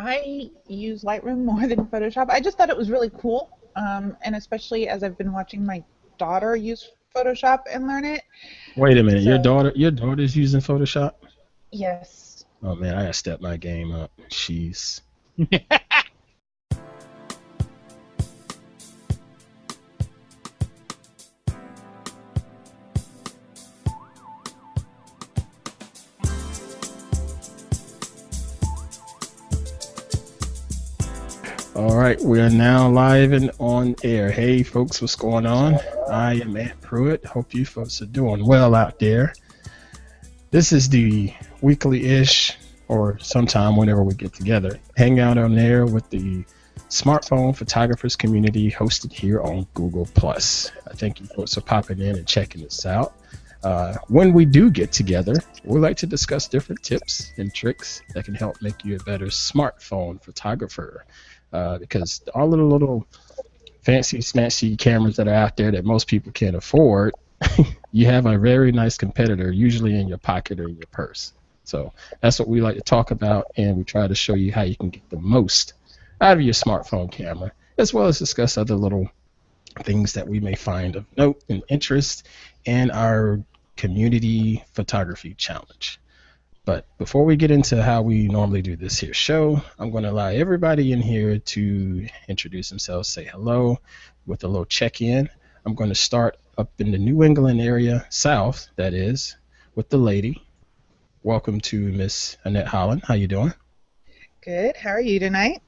I use Lightroom more than Photoshop. I just thought it was really cool, and especially as I've been watching my daughter use Photoshop and learn it. Wait a minute, So, your daughter's using Photoshop? yes. Oh man, I gotta step my game up. She's all right. We are now live and on air. Hey folks, what's going on? I am at Pruitt. Hope you folks are doing well out there. This is the weekly-ish, or sometime whenever we get together, Hangout on air with the smartphone photographers community hosted here on Google+. I thank you folks for popping in and checking this out. When we do get together, we like to discuss different tips and tricks that can help make you a better smartphone photographer. Because all the little fancy smancy cameras that are out there that most people can't afford, you have a very nice competitor usually in your pocket or in your purse. So that's what we like to talk about, and we try to show you how you can get the most out of your smartphone camera, as well as discuss other little things that we may find of note and interest in our community photography challenge. But before we get into how we normally do this here show, I'm going to allow everybody in here to introduce themselves, say hello with a little check-in. I'm going to start up in the New England area, south, that is, with the lady. Welcome to Miss Annette Holland. How you doing? Good. How are you tonight?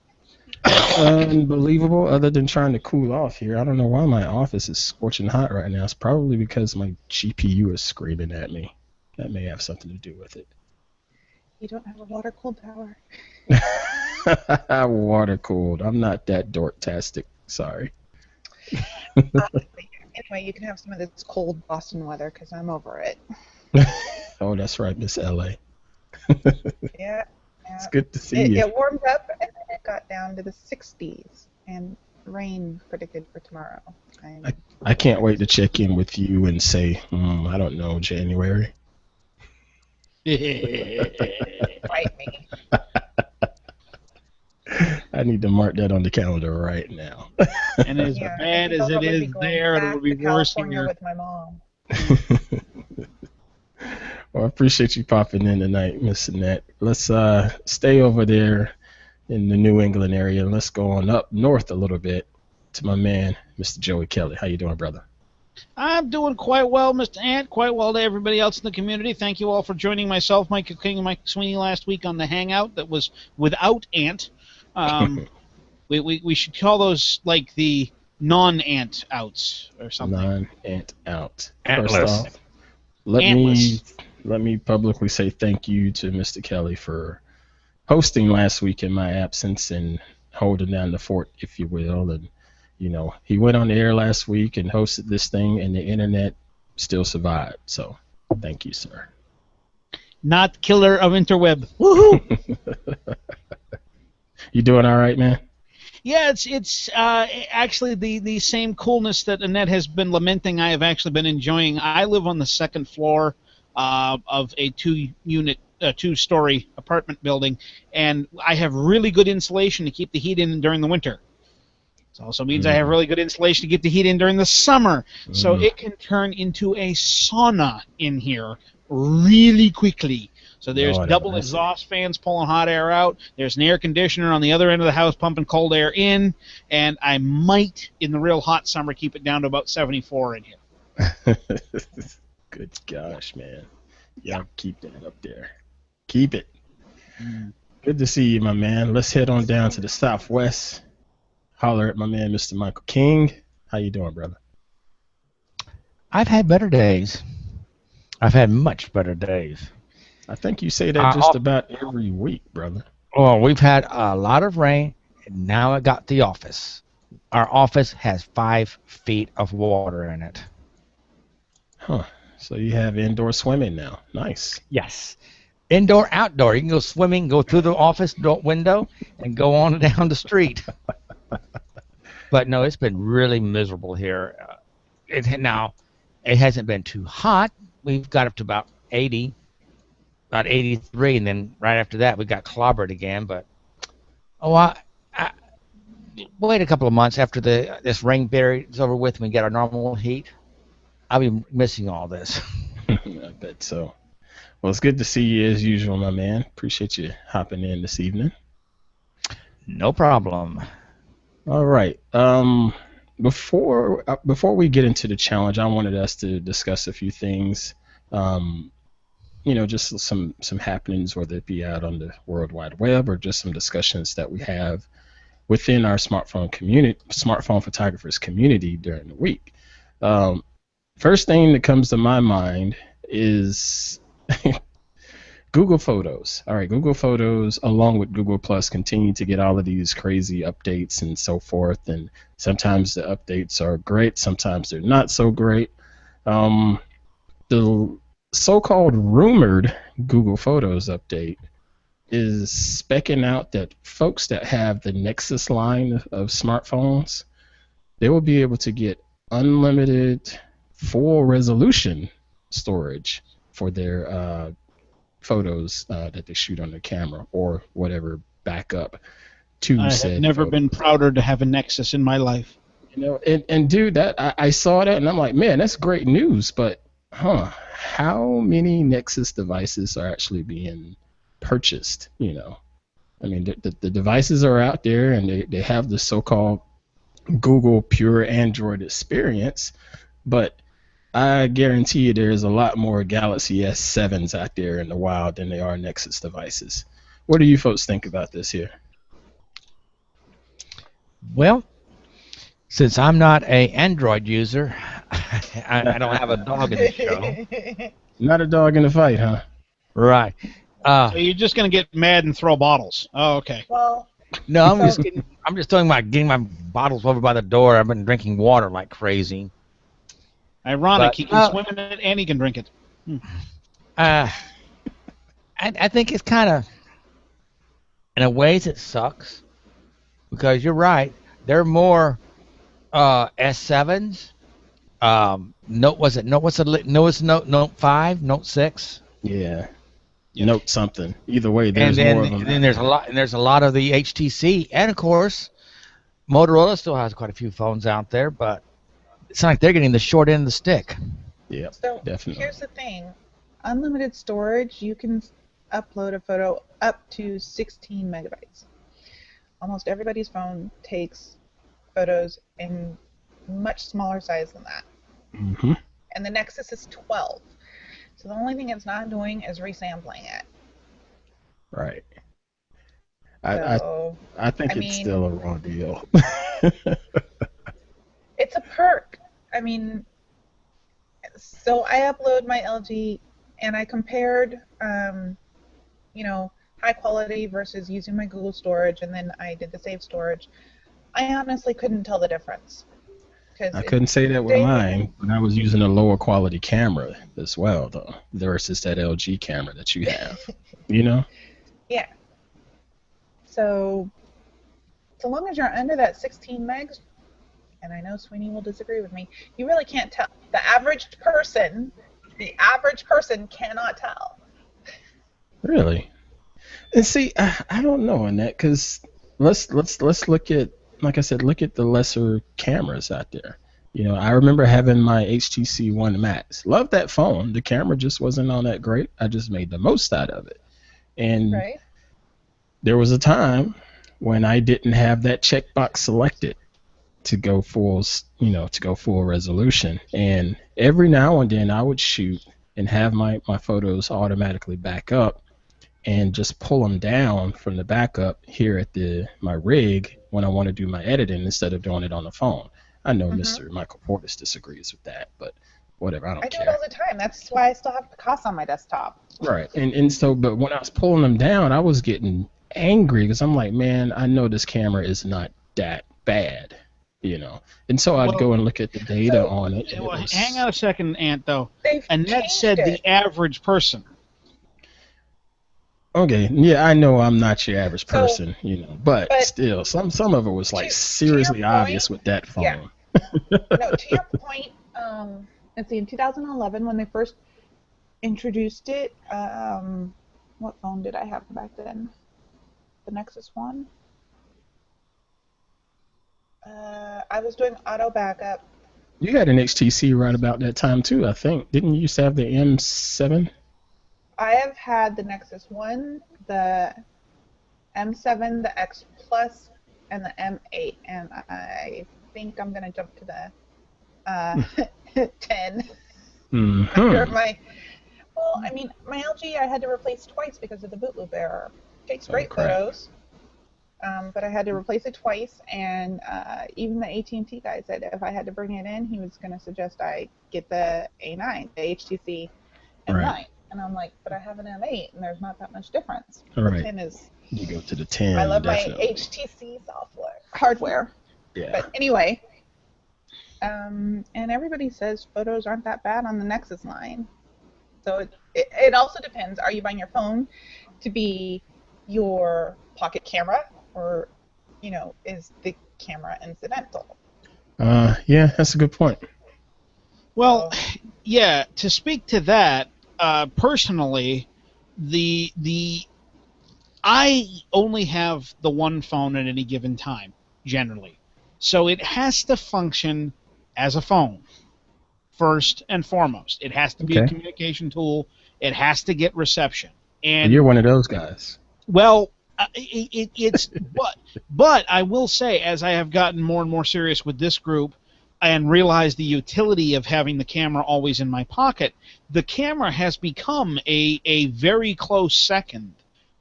Unbelievable, other than trying to cool off here. I don't know why my office is scorching hot right now. It's probably because my GPU is screaming at me. That may have something to do with it. You don't have a water-cooled tower. Water cooled. I'm not that dork-tastic. Sorry. Anyway, you can have some of this cold Boston weather because I'm over it. Oh, that's right, Miss LA. Yeah. It's good to see you. It warmed up and then it got down to the 60s and rain predicted for tomorrow. I can't wait to check in with you and say, I don't know, January. Fight me. I need to mark that on the calendar right now. And as bad as it is there, it'll be worse here. With my mom. Well, I appreciate you popping in tonight, Miss Annette. Let's stay over there in the New England area and let's go on up north a little bit to my man, Mr. Joey Kelley. How you doing, brother? I'm doing quite well, Mr. Ant, quite well to everybody else in the community. Thank you all for joining myself, Michael King, and Mike Sweeney last week on the Hangout that was without Ant. We should call those like the non-Ant outs or something. Non-Ant out. Antless. First off, let me publicly say thank you to Mr. Kelley for hosting last week in my absence and holding down the fort, if you will. And you know, he went on the air last week and hosted this thing, and the internet still survived. So, thank you, sir. Not killer of interweb. Woohoo! You doing all right, man? Yeah, it's actually the same coolness that Annette has been lamenting. I have actually been enjoying. I live on the second floor of a two-story apartment building, and I have really good insulation to keep the heat in during the winter. It also means I have really good insulation to get the heat in during the summer. So it can turn into a sauna in here really quickly. So there's double exhaust fans pulling hot air out. There's an air conditioner on the other end of the house pumping cold air in. And I might, in the real hot summer, keep it down to about 74 in here. Good gosh, man. Yeah, keep that up there. Keep it. Good to see you, my man. Let's head on down to the Southwest. Holler at my man, Mr. Michael King. How you doing, brother? I've had better days. I've had much better days. I think you say that just about every week, brother. Well, we've had a lot of rain, and now I got the office. Our office has 5 feet of water in it. Huh. So you have indoor swimming now. Nice. Yes. Indoor, outdoor. You can go swimming, go through the office window, and go on down the street. But no, it's been really miserable here. Now, it hasn't been too hot. We've got up to about 80, about 83, and then right after that we got clobbered again. But Oh, I wait a couple of months after this rain period is over with and we get our normal heat. I'll be missing all this. I bet so. Well, it's good to see you as usual, my man. Appreciate you hopping in this evening. No problem. All right. Before we get into the challenge, I wanted us to discuss a few things. Just some happenings, whether it be out on the World Wide Web or just some discussions that we have within our smartphone photographers community during the week. First thing that comes to my mind is Google Photos. All right, Google Photos, along with Google Plus, continue to get all of these crazy updates and so forth. And sometimes the updates are great, sometimes they're not so great. The so-called rumored Google Photos update is specking out that folks that have the Nexus line of smartphones, they will be able to get unlimited full resolution storage for their photos that they shoot on their camera or whatever backup to I said have never photo. been prouder to have a Nexus in my life. And dude, that I saw that and I'm like, man, that's great news, but how many Nexus devices are actually being purchased? I mean, the devices are out there and they have the so-called Google pure Android experience, but I guarantee you there's a lot more Galaxy S7s out there in the wild than there are Nexus devices. What do you folks think about this here? Well, since I'm not a Android user, I don't have a dog in the show. Not a dog in the fight, huh? Right. So you're just going to get mad and throw bottles. Oh, okay. Well, No, I'm So- just talking about getting my bottles over by the door. I've been drinking water like crazy. Ironic. But- He can swim in it and he can drink it. I think it's kind of, in a ways, it sucks because you're right. There are more S7s. What's Note 5, Note 6, Yeah. Note something. Either way, there's more of them. and then there's a lot of the HTC, and of course, Motorola still has quite a few phones out there, but it's not like they're getting the short end of the stick. Yeah, So definitely. here's the thing. Unlimited storage, you can upload a photo up to 16 megabytes. Almost everybody's phone takes photos in much smaller size than that. Mm-hmm. And the Nexus is 12. So the only thing it's not doing is resampling it. Right. I So think I it's mean- still a raw deal. it's a perk. I mean, so I upload my LG and I compared, high quality versus using my Google storage, and then I did the save storage. I honestly couldn't tell the difference. I couldn't say that with mine, but I was using a lower quality camera as well, though, versus that LG camera that you have. Yeah. So long as you're under that 16 megs, and I know Sweeney will disagree with me, you really can't tell. The average person cannot tell. Really? And see, I don't know on that, because let's look at, like I said, look at the lesser cameras out there. I remember having my HTC One Max. Loved that phone. The camera just wasn't all that great. I just made the most out of it. And Right? there was a time when I didn't have that checkbox selected to go full resolution. And every now and then I would shoot and have my photos automatically back up and just pull them down from the backup here at my rig when I want to do my editing instead of doing it on the phone. I know Mr. Michael Portis disagrees with that, but whatever, I don't I do care. it all the time. That's why I still have Picasso on my desktop. Right, and so, but when I was pulling them down, I was getting angry because I'm like, man, I know this camera is not that bad, and so I'd go and look at the data on it. And Well, it was, hang on a second, Ant, though. They've Annette changed said it. the average person. Okay, yeah, I know I'm not your average So- person, but but still, some of it was like to seriously your point, obvious with that phone. yeah. No, to your point, let's see, in 2011 when they first introduced it, what phone did I have back then? The Nexus One? I was doing auto backup. You had an HTC right about that time too, I think. Didn't you used to have the M7? I have had the Nexus 1, the M7, the X Plus, and the M8, and I think I'm going to jump to the 10 after my... Well, I mean, my LG I had to replace twice because of the boot loop error. Takes great photos, but I had to replace it twice, and even the AT&T guy said if I had to bring it in, he was going to suggest I get the A9, the HTC M9. Right. And I'm like, but I have an M8, and there's not that much difference. Right. The 10 is... You go to the 10. I love definitely. my HTC hardware. Yeah. But anyway, and everybody says photos aren't that bad on the Nexus line. So it also depends. Are you buying your phone to be your pocket camera, or, you know, is the camera incidental? Yeah, that's a good point. Well, yeah. To speak to that, personally, I only have the one phone at any given time, generally. So it has to function as a phone, first and foremost. It has to be a communication tool. It has to get reception. And you're one of those guys. Well, it's but I will say, as I have gotten more and more serious with this group and realized the utility of having the camera always in my pocket, the camera has become a very close second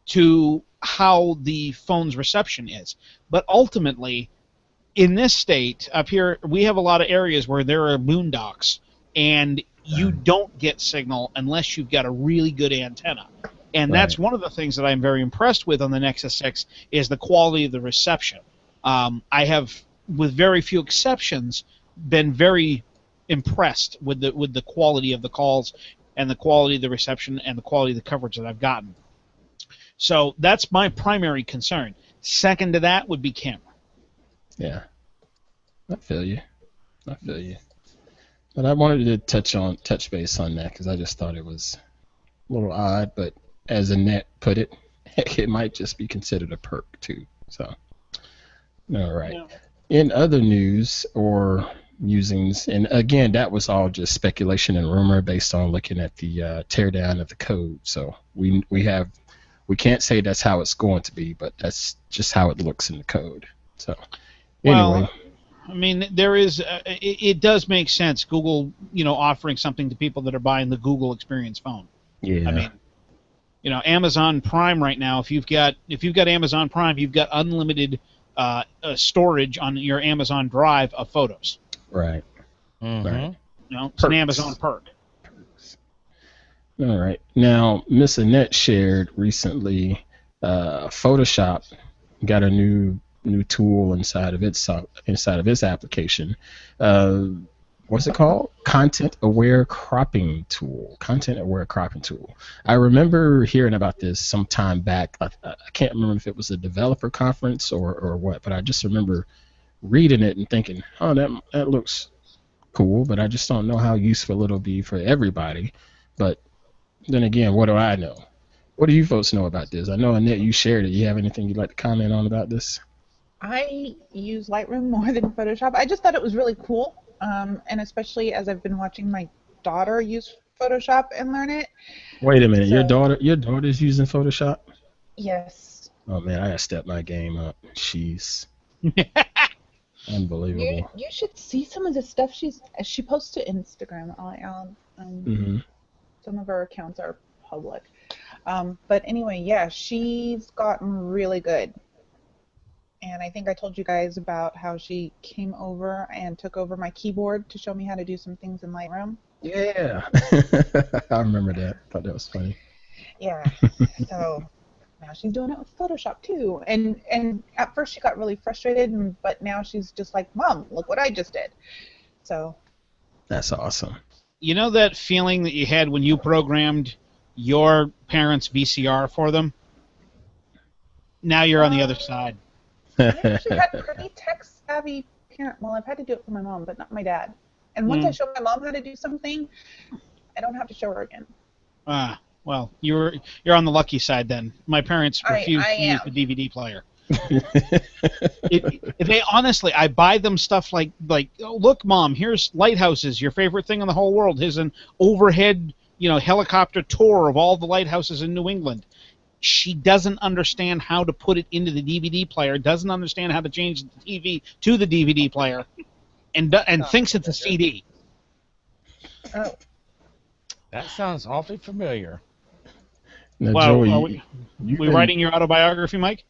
to how the phone's reception is. But ultimately, in this state up here, we have a lot of areas where there are boondocks, and you don't get signal unless you've got a really good antenna. And that's one of the things that I'm very impressed with on the Nexus 6 is the quality of the reception. I have, with very few exceptions, been very impressed with the quality of the calls and the quality of the reception and the quality of the coverage that I've gotten. So that's my primary concern. Second to that would be camera. Yeah, I feel you. But I wanted to touch base on that because I just thought it was a little odd. But as Annette put it, it might just be considered a perk too. So, all right. Yeah. In other news or musings, and again, that was all just speculation and rumor based on looking at the teardown of the code. So we can't say that's how it's going to be, but that's just how it looks in the code. So, anyway. Well, I mean, there is. It does make sense. Google, offering something to people that are buying the Google Experience phone. Yeah. I mean, Amazon Prime right now. If you've got Amazon Prime, you've got unlimited storage on your Amazon Drive of photos. Right. Mm-hmm. Right. It's an Amazon perk. All right. Now, Miss Annette shared recently Photoshop got a new tool inside of its application. What's it called? Content-aware cropping tool. Content-aware cropping tool. I remember hearing about this some time back. I can't remember if it was a developer conference or what, but I just remember reading it and thinking, oh, that looks cool, but I just don't know how useful it'll be for everybody. But then again, what do I know? What do you folks know about this? I know, Annette, you shared it. You have anything you'd like to comment on about this? I use Lightroom more than Photoshop. I just thought it was really cool, and especially as I've been watching my daughter use Photoshop and learn it. Wait a minute, so, your daughter's using Photoshop? Yes. Oh man, I gotta step my game up. She's unbelievable. You should see some of the stuff she posts to Instagram. Some of her accounts are public. But anyway, yeah, she's gotten really good. And I think I told you guys about how she came over and took over my keyboard to show me how to do some things in Lightroom. Yeah. I remember that. I thought that was funny. Yeah. So now she's doing it with Photoshop too. And at first she got really frustrated, but now she's just like, Mom, look what I just did. So. That's awesome. You know that feeling that you had when you programmed your parents' VCR for them? Now you're on the other side. I actually had pretty tech-savvy parent. Well, I've had to do it for my mom, but not my dad. And once I show my mom how to do something, I don't have to show her again. Well, you're on the lucky side then. My parents refused to use the DVD player. They honestly, I buy them stuff like oh, look, Mom, here's lighthouses, your favorite thing in the whole world. Here's an overhead, helicopter tour of all the lighthouses in New England. She doesn't understand how to put it into the DVD player, doesn't understand how to change the TV to the DVD player, and thinks it's a CD. Oh, That sounds awfully familiar. Now, Wow, Joey, we writing your autobiography, Mike?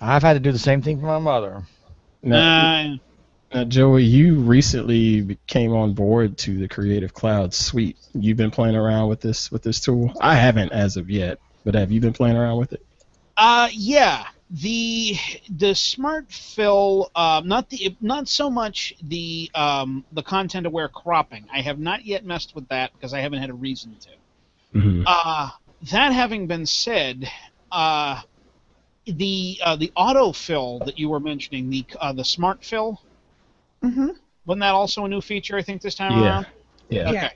I've had to do the same thing for my mother. now, Joey, you recently came on board to the Creative Cloud Suite. You've been playing around with this tool. I haven't as of yet, but have you been playing around with it? Yeah. The Smart Fill, not so much the content-aware cropping. I have not yet messed with that because I haven't had a reason to. Mm-hmm. That having been said, the autofill that you were mentioning, the Smart Fill, mm-hmm. wasn't that also a new feature? I think this time Yeah. around. Yeah. Okay,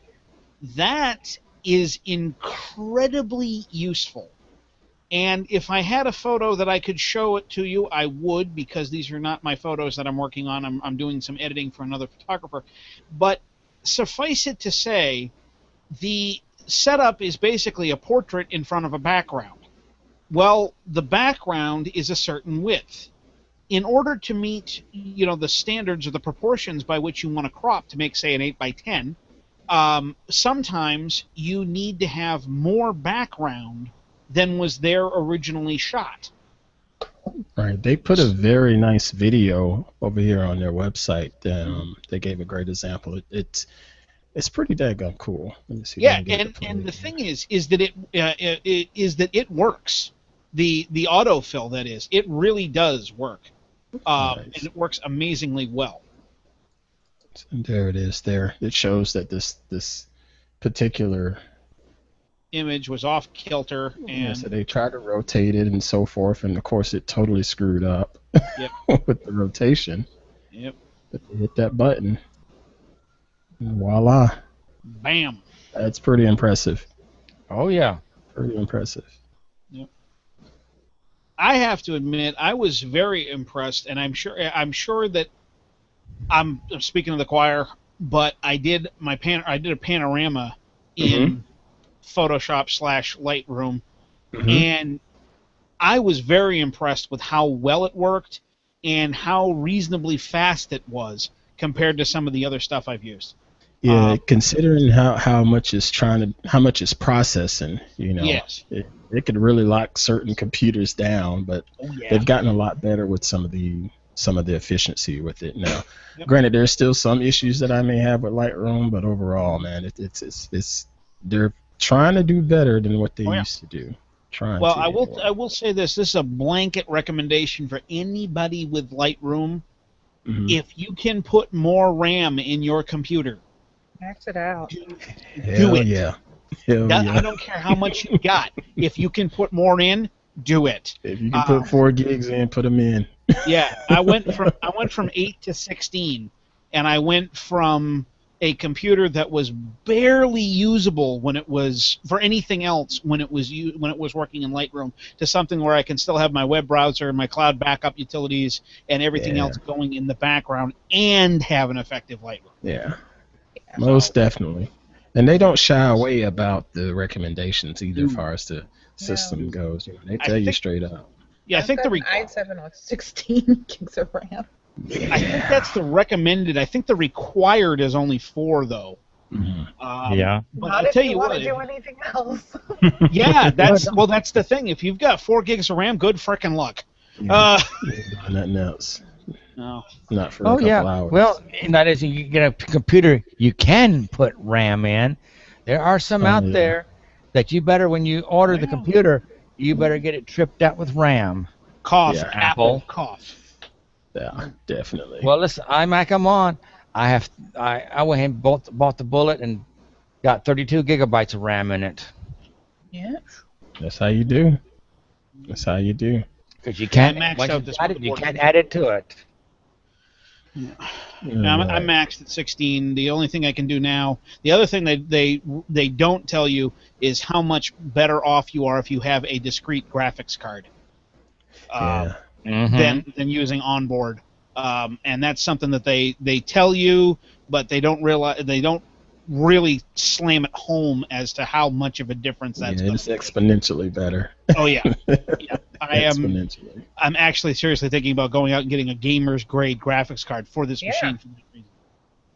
that is incredibly useful. And if I had a photo that I could show it to you, I would, because these are not my photos that I'm working on. I'm doing some editing for another photographer. But suffice it to say, the setup is basically a portrait in front of a background. Well, the background is a certain width. In order to meet, the standards or the proportions by which you want to crop to make, say, an 8x10, sometimes you need to have more background than was there originally shot. Right. They put a very nice video over here on their website. They gave a great example. It's pretty daggone cool. Let me see if I Yeah, can get it to and play. the thing is that it works. The autofill, that is, it really does work, Nice. and it works amazingly well. And there it is. There it shows that this particular Image was off kilter, and so they tried to rotate it and so forth, and of course it totally screwed up Yep. with the rotation. Yep, But they hit that button, and voila! bam. That's pretty impressive. Oh yeah. Pretty impressive. I have to admit, I was very impressed, and I'm sure that I'm speaking of the choir, but I did a panorama in Photoshop / Lightroom, and I was very impressed with how well it worked and how reasonably fast it was compared to some of the other stuff I've used. Yeah, considering how much is processing, Yes. it could really lock certain computers down, but they've gotten a lot better with some of the efficiency with it now. Yep. Granted, there's still some issues that I may have with Lightroom, but overall, man, it's they're trying to do better than what they used to do. Well, I will say this. This is a blanket recommendation for anybody with Lightroom. If you can put more RAM in your computer, Max it out. do Hell it. yeah. Hell yeah. I don't care how much you got. If you can put more in, do it. If you can put 4 gigs in, put them in. Yeah, I went from 8 to 16, and I went from a computer that was barely usable when it was for anything else when it was working in Lightroom to something where I can still have my web browser and my cloud backup utilities and everything else going in the background and have an effective Lightroom. Yeah. Most definitely. And they don't shy away about the recommendations either as far as the system goes. They tell you straight up. Yeah, I think the i7 with 16 gigs of RAM. Yeah. I think that's the recommended. I think the required is only 4 though. Yeah. But Not I'll if tell you you want what. to do anything else. Yeah, that's the thing. If you've got 4 gigs of RAM, good frickin' luck. Nothing else. No. Not for a couple hours. Well, and that is, you get a computer you can put RAM in. There are some out there that you better, when you order the computer, you better get it tripped out with RAM. Cough, Yeah. Apple, cough. Yeah, definitely. Well, listen, iMac I'm on. I went ahead and bought the Bullet and got 32 gigabytes of RAM in it. Yeah. That's how you do. That's how you do. Because you can't, I maxed once out you this got it, you motherboard. can't add it to it. I'm maxed at 16. The only thing I can do now, the other thing that they don't tell you is how much better off you are if you have a discrete graphics card. Yeah. than using onboard. And that's something that they tell you, but they don't really slam it home as to how much of a difference that's going It's to be. exponentially better. Oh yeah, yeah. Exponentially. I'm actually seriously thinking about going out and getting a gamer's grade graphics card for this machine for that reason.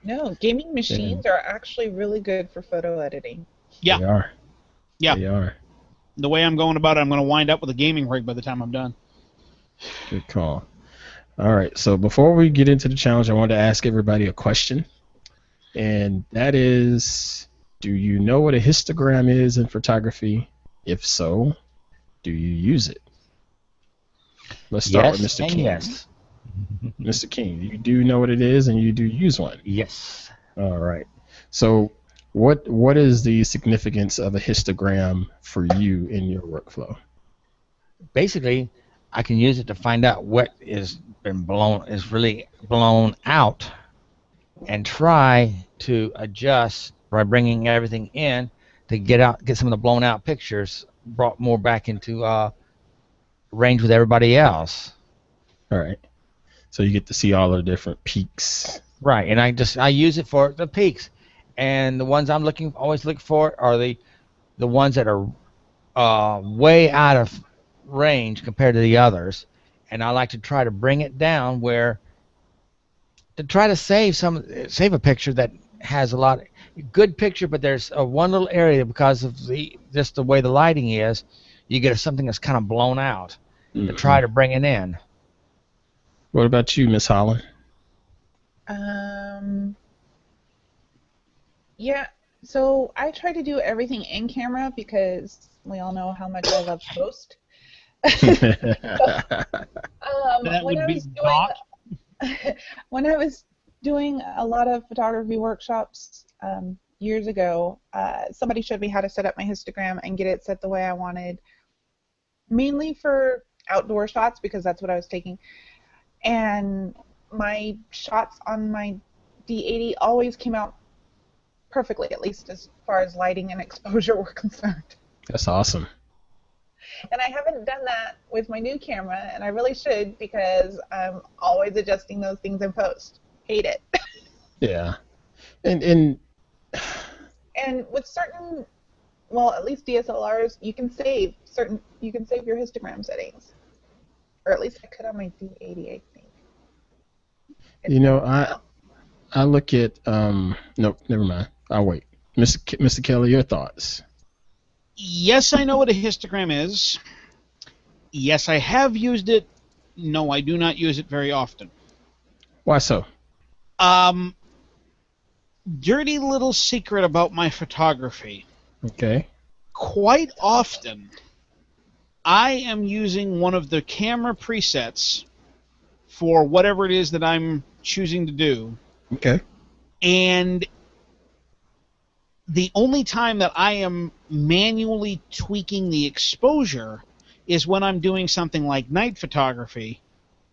No, gaming machines are actually really good for photo editing. Yeah. They are. Yeah. They are. The way I'm going about it, I'm going to wind up with a gaming rig by the time I'm done. Good call. All right. So before we get into the challenge, I wanted to ask everybody a question. And that is, do you know what a histogram is in photography? If so, do you use it? Let's start with Mr. King. Yes. Mr. King, you do know what it is and you do use one. Yes. All right. So what is the significance of a histogram for you in your workflow? Basically, I can use it to find out what is really blown out, and try to adjust by bringing everything in to get some of the blown out pictures brought more back into range with everybody else. All right. So you get to see all the different peaks. Right, and I use it for the peaks, and the ones I'm always look for are the ones that are way out of range compared to the others, and I like to try to bring it down to try to save a picture that has a lot of good picture, but there's one little area because of just the way the lighting is, you get something that's kind of blown out. To try to bring it in. What about you, Miss Holland? Yeah, so I try to do everything in camera because we all know how much I love post. When I was doing a lot of photography workshops years ago, somebody showed me how to set up my histogram and get it set the way I wanted, mainly for outdoor shots because that's what I was taking. And my shots on my D80 always came out perfectly, at least as far as lighting and exposure were concerned. That's awesome. And I haven't done that with my new camera, and I really should because I'm always adjusting those things in post. Hate it. Yeah. And with certain, well, at least DSLRs, you can save your histogram settings. Or at least I could on my D80, I think. I look at nope, never mind. I'll wait. Mr. Kelley, your thoughts? Yes, I know what a histogram is. Yes, I have used it. No, I do not use it very often. Why so? Dirty little secret about my photography. Okay. Quite often, I am using one of the camera presets for whatever it is that I'm choosing to do. Okay. And the only time that I am manually tweaking the exposure is when I'm doing something like night photography,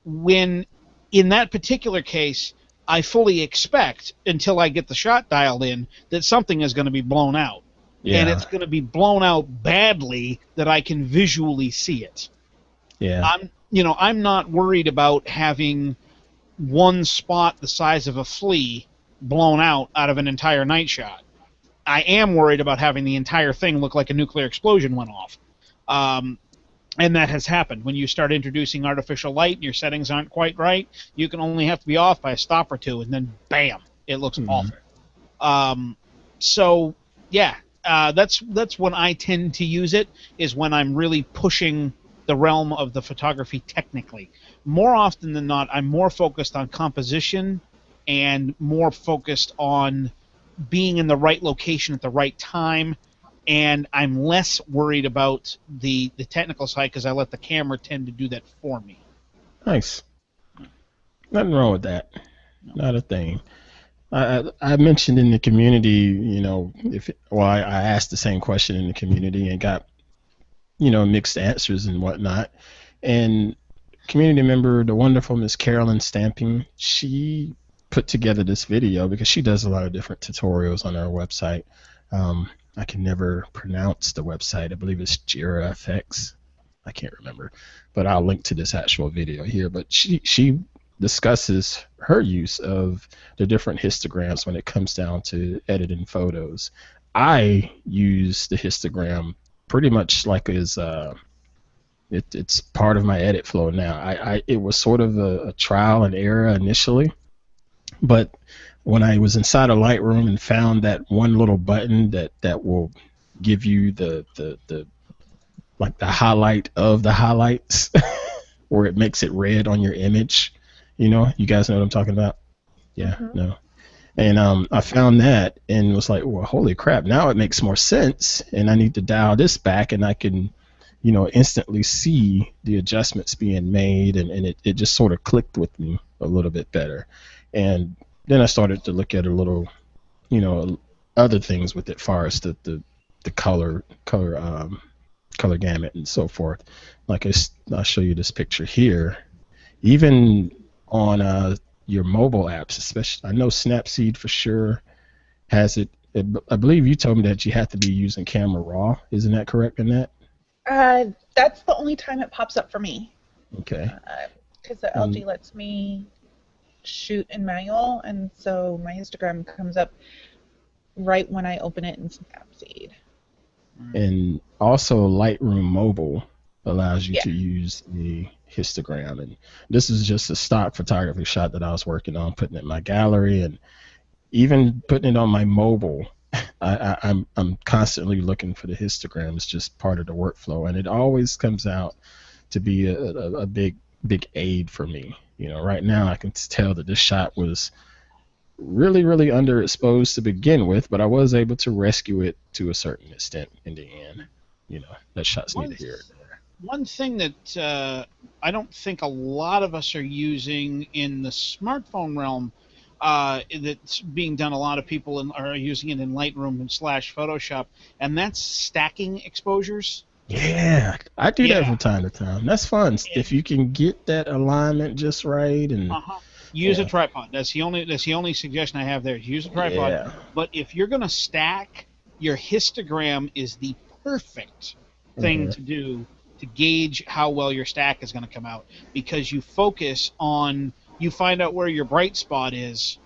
when in that particular case, I fully expect, until I get the shot dialed in, that something is going to be blown out. Yeah. And it's going to be blown out badly that I can visually see it. Yeah. I'm not worried about having one spot the size of a flea blown out of an entire night shot. I am worried about having the entire thing look like a nuclear explosion went off. And that has happened. When you start introducing artificial light and your settings aren't quite right, you can only have to be off by a stop or two, and then bam, it looks awful. So yeah, that's when I tend to use it, is when I'm really pushing the realm of the photography technically. More often than not, I'm more focused on composition and more focused on being in the right location at the right time, and I'm less worried about the technical side because I let the camera tend to do that for me. Nice. Nothing wrong with that. Not a thing. I mentioned in the community, I asked the same question in the community and got, mixed answers and whatnot. And community member, the wonderful Miss Carolyn Stamping, she put together this video because she does a lot of different tutorials on our website. I can never pronounce the website. I believe it's JiraFX. I can't remember, but I'll link to this actual video here. But she discusses her use of the different histograms when it comes down to editing photos. I use the histogram pretty much like as it's part of my edit flow now. It was sort of a trial and error initially, but when I was inside of Lightroom and found that one little button that will give you the like the highlight of the highlights, where it makes it red on your image, you guys know what I'm talking about? Yeah, no. And I found that and was like, well, holy crap, now it makes more sense, and I need to dial this back, and I can, instantly see the adjustments being made, and it just sort of clicked with me a little bit better. And then I started to look at a little, other things with it, far as the color gamut and so forth. Like I'll show you this picture here. Even on your mobile apps, especially, I know Snapseed for sure has it. I believe you told me that you have to be using Camera Raw. Isn't that correct in that? That's the only time it pops up for me. Okay. Because the LG lets me shoot in manual, and so my histogram comes up right when I open it in Snapseed. And also Lightroom Mobile allows you to use the histogram, and this is just a stock photography shot that I was working on, putting it in my gallery, and even putting it on my mobile. I'm constantly looking for the histogram. It's just part of the workflow, and it always comes out to be a big aid for me. Right now I can tell that this shot was really underexposed to begin with, but I was able to rescue it to a certain extent in the end. That shot's neither here nor there. One thing that I don't think a lot of us are using in the smartphone realm, that's being done, a lot of people are using it in Lightroom and / Photoshop, and that's stacking exposures. Yeah, I do that from time to time. That's fun. If you can get that alignment just right, and use a tripod. That's the only suggestion I have there. Use a tripod. Yeah. But if you're gonna stack, your histogram is the perfect thing to do to gauge how well your stack is going to come out, because you focus on, you find out where your bright spot is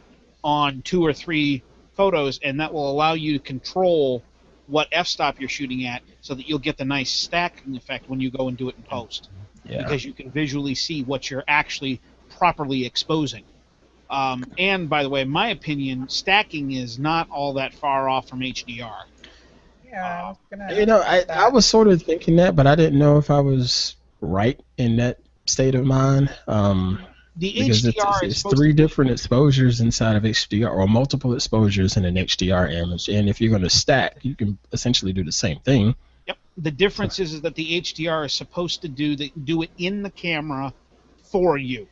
on 2 or 3 photos, and that will allow you to control what f-stop you're shooting at, so that you'll get the nice stacking effect when you go and do it in post. Because you can visually see what you're actually properly exposing. And by the way, in my opinion, stacking is not all that far off from HDR. Yeah, I was sort of thinking that, but I didn't know if I was right in that state of mind. Because HDR it's 3 different exposures inside of HDR, or multiple exposures in an HDR image, and if you're going to stack, you can essentially do the same thing. Yep. The difference is that the HDR is supposed to do it in the camera for you,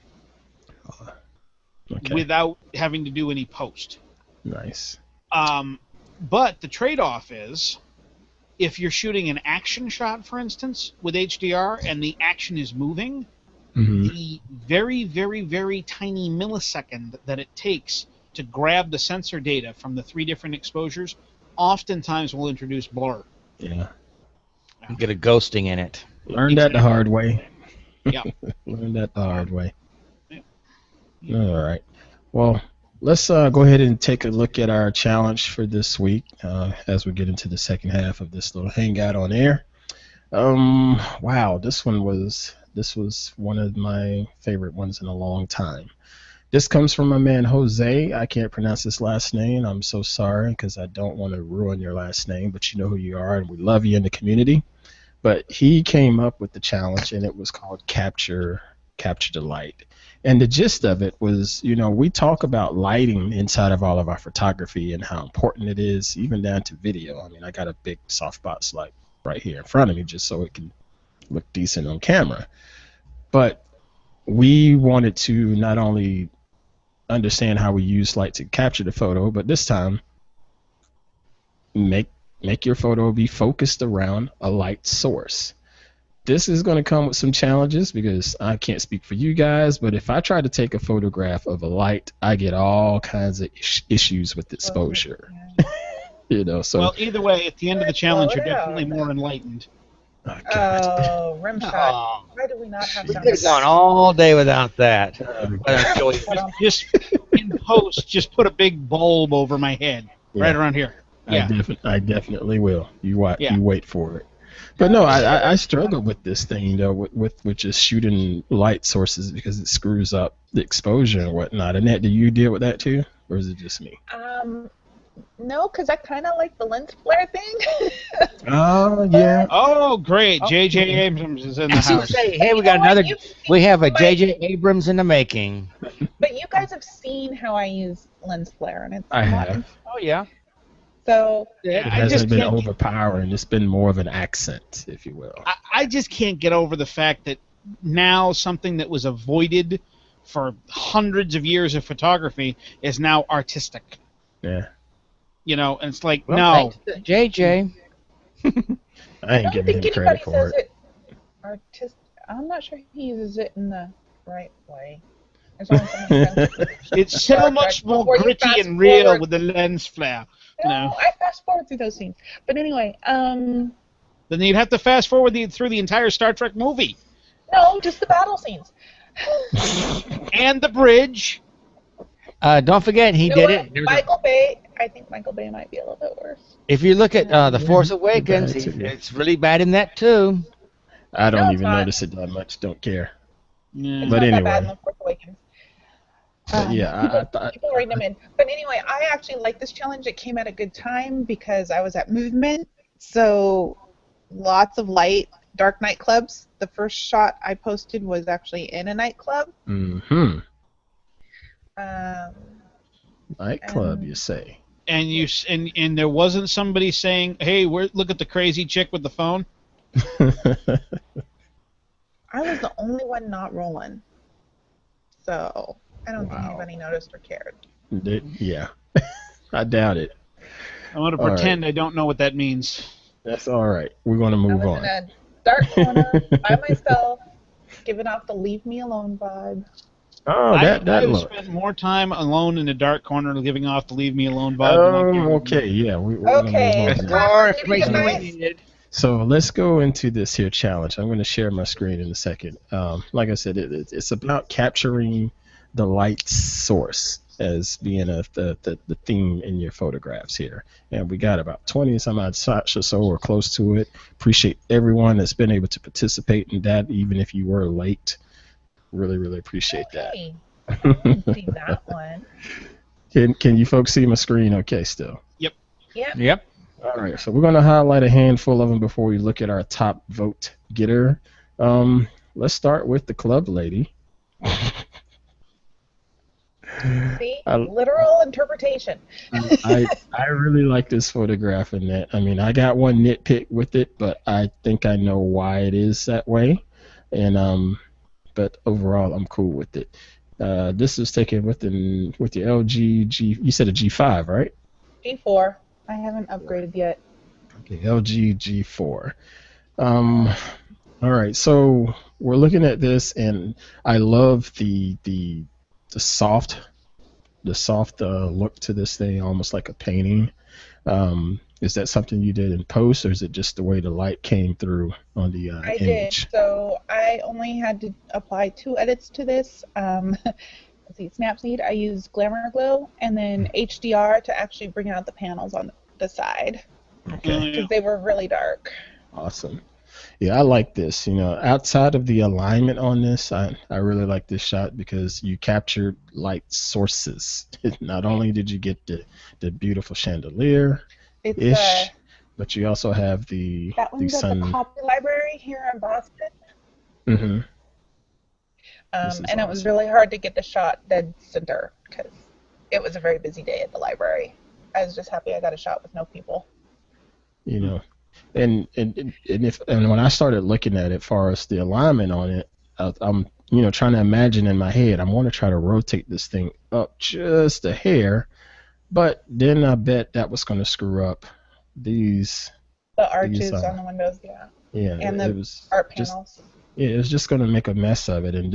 without having to do any post. Nice. But the trade-off is, if you're shooting an action shot, for instance, with HDR, and the action is moving, the very, very, very tiny millisecond that it takes to grab the sensor data from the 3 different exposures oftentimes will introduce blur. Yeah. You get a ghosting in it. Learned that the hard way. Yeah. Learned that the hard way. Yeah. All right. Well, let's go ahead and take a look at our challenge for this week as we get into the second half of this little hangout on air. Wow, this was one of my favorite ones in a long time. This comes from my man Jose. I can't pronounce his last name. I'm so sorry, because I don't want to ruin your last name, but you know who you are, and we love you in the community. But he came up with the challenge, and it was called Capture the Light. And the gist of it was, we talk about lighting inside of all of our photography and how important it is, even down to video. I mean, I got a big softbox light right here in front of me just so it can look decent on camera. But we wanted to not only understand how we use light to capture the photo, but this time make your photo be focused around a light source. This is going to come with some challenges, because I can't speak for you guys, but if I try to take a photograph of a light, I get all kinds of issues with exposure. So. Well, either way, at the end of the challenge, you're definitely more enlightened. Oh, God. Oh, rim shot. Oh, Why do we not have We sound could have gone effects? all day without that. Oh, But I'm God. sure just in post, just put a big bulb over my head, right Yeah, around here. Yeah, I definitely will. yeah. You wait for it. But no, I struggle with this thing though, with just shooting light sources because it screws up the exposure and whatnot. Annette, do you deal with that too, or is it just me? No, because I kind of like the lens flare thing. Oh yeah. Oh, great. Oh. J.J. Abrams is in the I should house. say, hey, But we you got know what? another. We have a J.J. Abrams in the making. But you guys have seen how I use lens flare, and it's I not. have. Oh yeah. So Yeah, It I just hasn't been can't. overpowering. It's been more of an accent, if you will. I just can't get over the fact that now something that was avoided for hundreds of years of photography is now artistic. Yeah. You know, and it's like, Well, no. thanks to J.J. I I ain't don't giving think him credit anybody for says it. it I'm not sure he uses it in the right way. There's only so many times. It's so Star much Trek more before you gritty fast and real forward. with the lens flare. You know, No, I fast forward through those scenes. But anyway, then you'd have to fast forward through the entire Star Trek movie no, just the battle scenes. and the bridge. Don't forget, he You know did what? it. There was a- Michael Bay. I think Michael Bay might be a little bit worse. if you look at The Force Awakens, bad too. it's really bad in that too. I don't No, it's even not. notice it that much. Don't care. Yeah. It's But not that bad in anyway. The Force Awakens. But yeah, I thought. People read them in. But anyway, I actually like this challenge. It came at a good time because I was at Movement, so lots of light, dark nightclubs. The first shot I posted was actually in a nightclub. Mm-hmm. Um, Nightclub, you say? And and there wasn't somebody saying, "Hey, look at the crazy chick with the phone." I was the only one not rolling, so I don't think Wow. anybody noticed or cared. Yeah, I doubt it. I'm going to All right. pretend I don't know what that means. That's all right. We're gonna I move was on. in a dark corner by myself, giving off the "leave me alone" vibe. Oh, that I've look. spent more time alone in a dark corner giving off the "leave me alone" vibe than I can. Okay, yeah, we're gonna Okay, move the on. top More one, information we guys. needed. So let's go into this here challenge. I'm going to share my screen in a second. Like I said, it's about capturing the light source as being the theme in your photographs here. And we got about 20 some odd shots or so or close to it. Appreciate everyone that's been able to participate in that, even if you were late. Really, really appreciate Okay, I didn't see that one. that. Can you folks see my screen okay still? Yep. Yep. All right, so we're going to highlight a handful of them before we look at our top vote getter. Let's start with the club lady. See, I- literal interpretation. I really like this photograph in that. I mean, I got one nitpick with it, but I think I know why it is that way. And but overall, I'm cool with it. This is taken with the LG G. You said a G5, right? G4. I haven't upgraded yet. Okay, LG G4. All right, so we're looking at this, and I love the soft look to this thing, almost like a painting. Is that something you did in post, or is it just the way the light came through on the I image? did. So I only had to apply 2 edits to this. Let's see, Snapseed, I used Glamour Glow, and then HDR to actually bring out the panels on the side, Okay, because they were really dark. awesome. Yeah, I like this. You know, outside of the alignment on this, I really like this shot because you captured light sources. Not only did you get the beautiful chandelier It's ish, but you also have the that one's at the sun. Copley Library here in Boston. Hmm. This is And it was awesome. really hard to get the shot dead center because it was a very busy day at the library. I was just happy I got a shot with no people. You know, and when I started looking at it, far as the alignment on it, I'm trying to imagine in my head. I want to try to rotate this thing up just a hair, but then I bet that was going to screw up these. The arches These, on the windows, yeah, Yeah, and it the was art just panels. yeah, it was just going to make a mess of it. And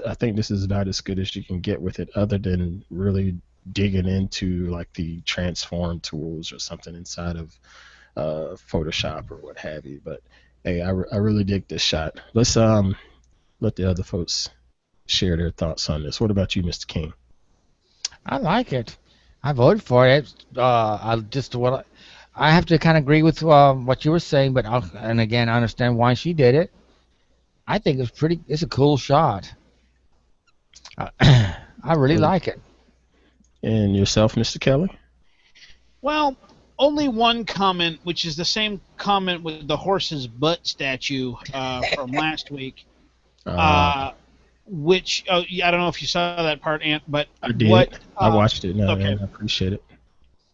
I think this is about as good as you can get with it, other than really digging into like the transform tools or something inside of Photoshop or what have you. But Hey, I really dig this shot. Let's let the other folks share their thoughts on this. What about you, Mr. King? I like it. I voted for it. I have to kind of agree with what you were saying, but and again, I understand why she did it. I think it's pretty. It's a cool shot. I really like it. And yourself, Mr. Kelley? Well, only one comment, which is the same comment with the horse's butt statue from last week. Which I don't know if you saw that part, Ant, but I did. what I watched it. No, okay. I appreciate it.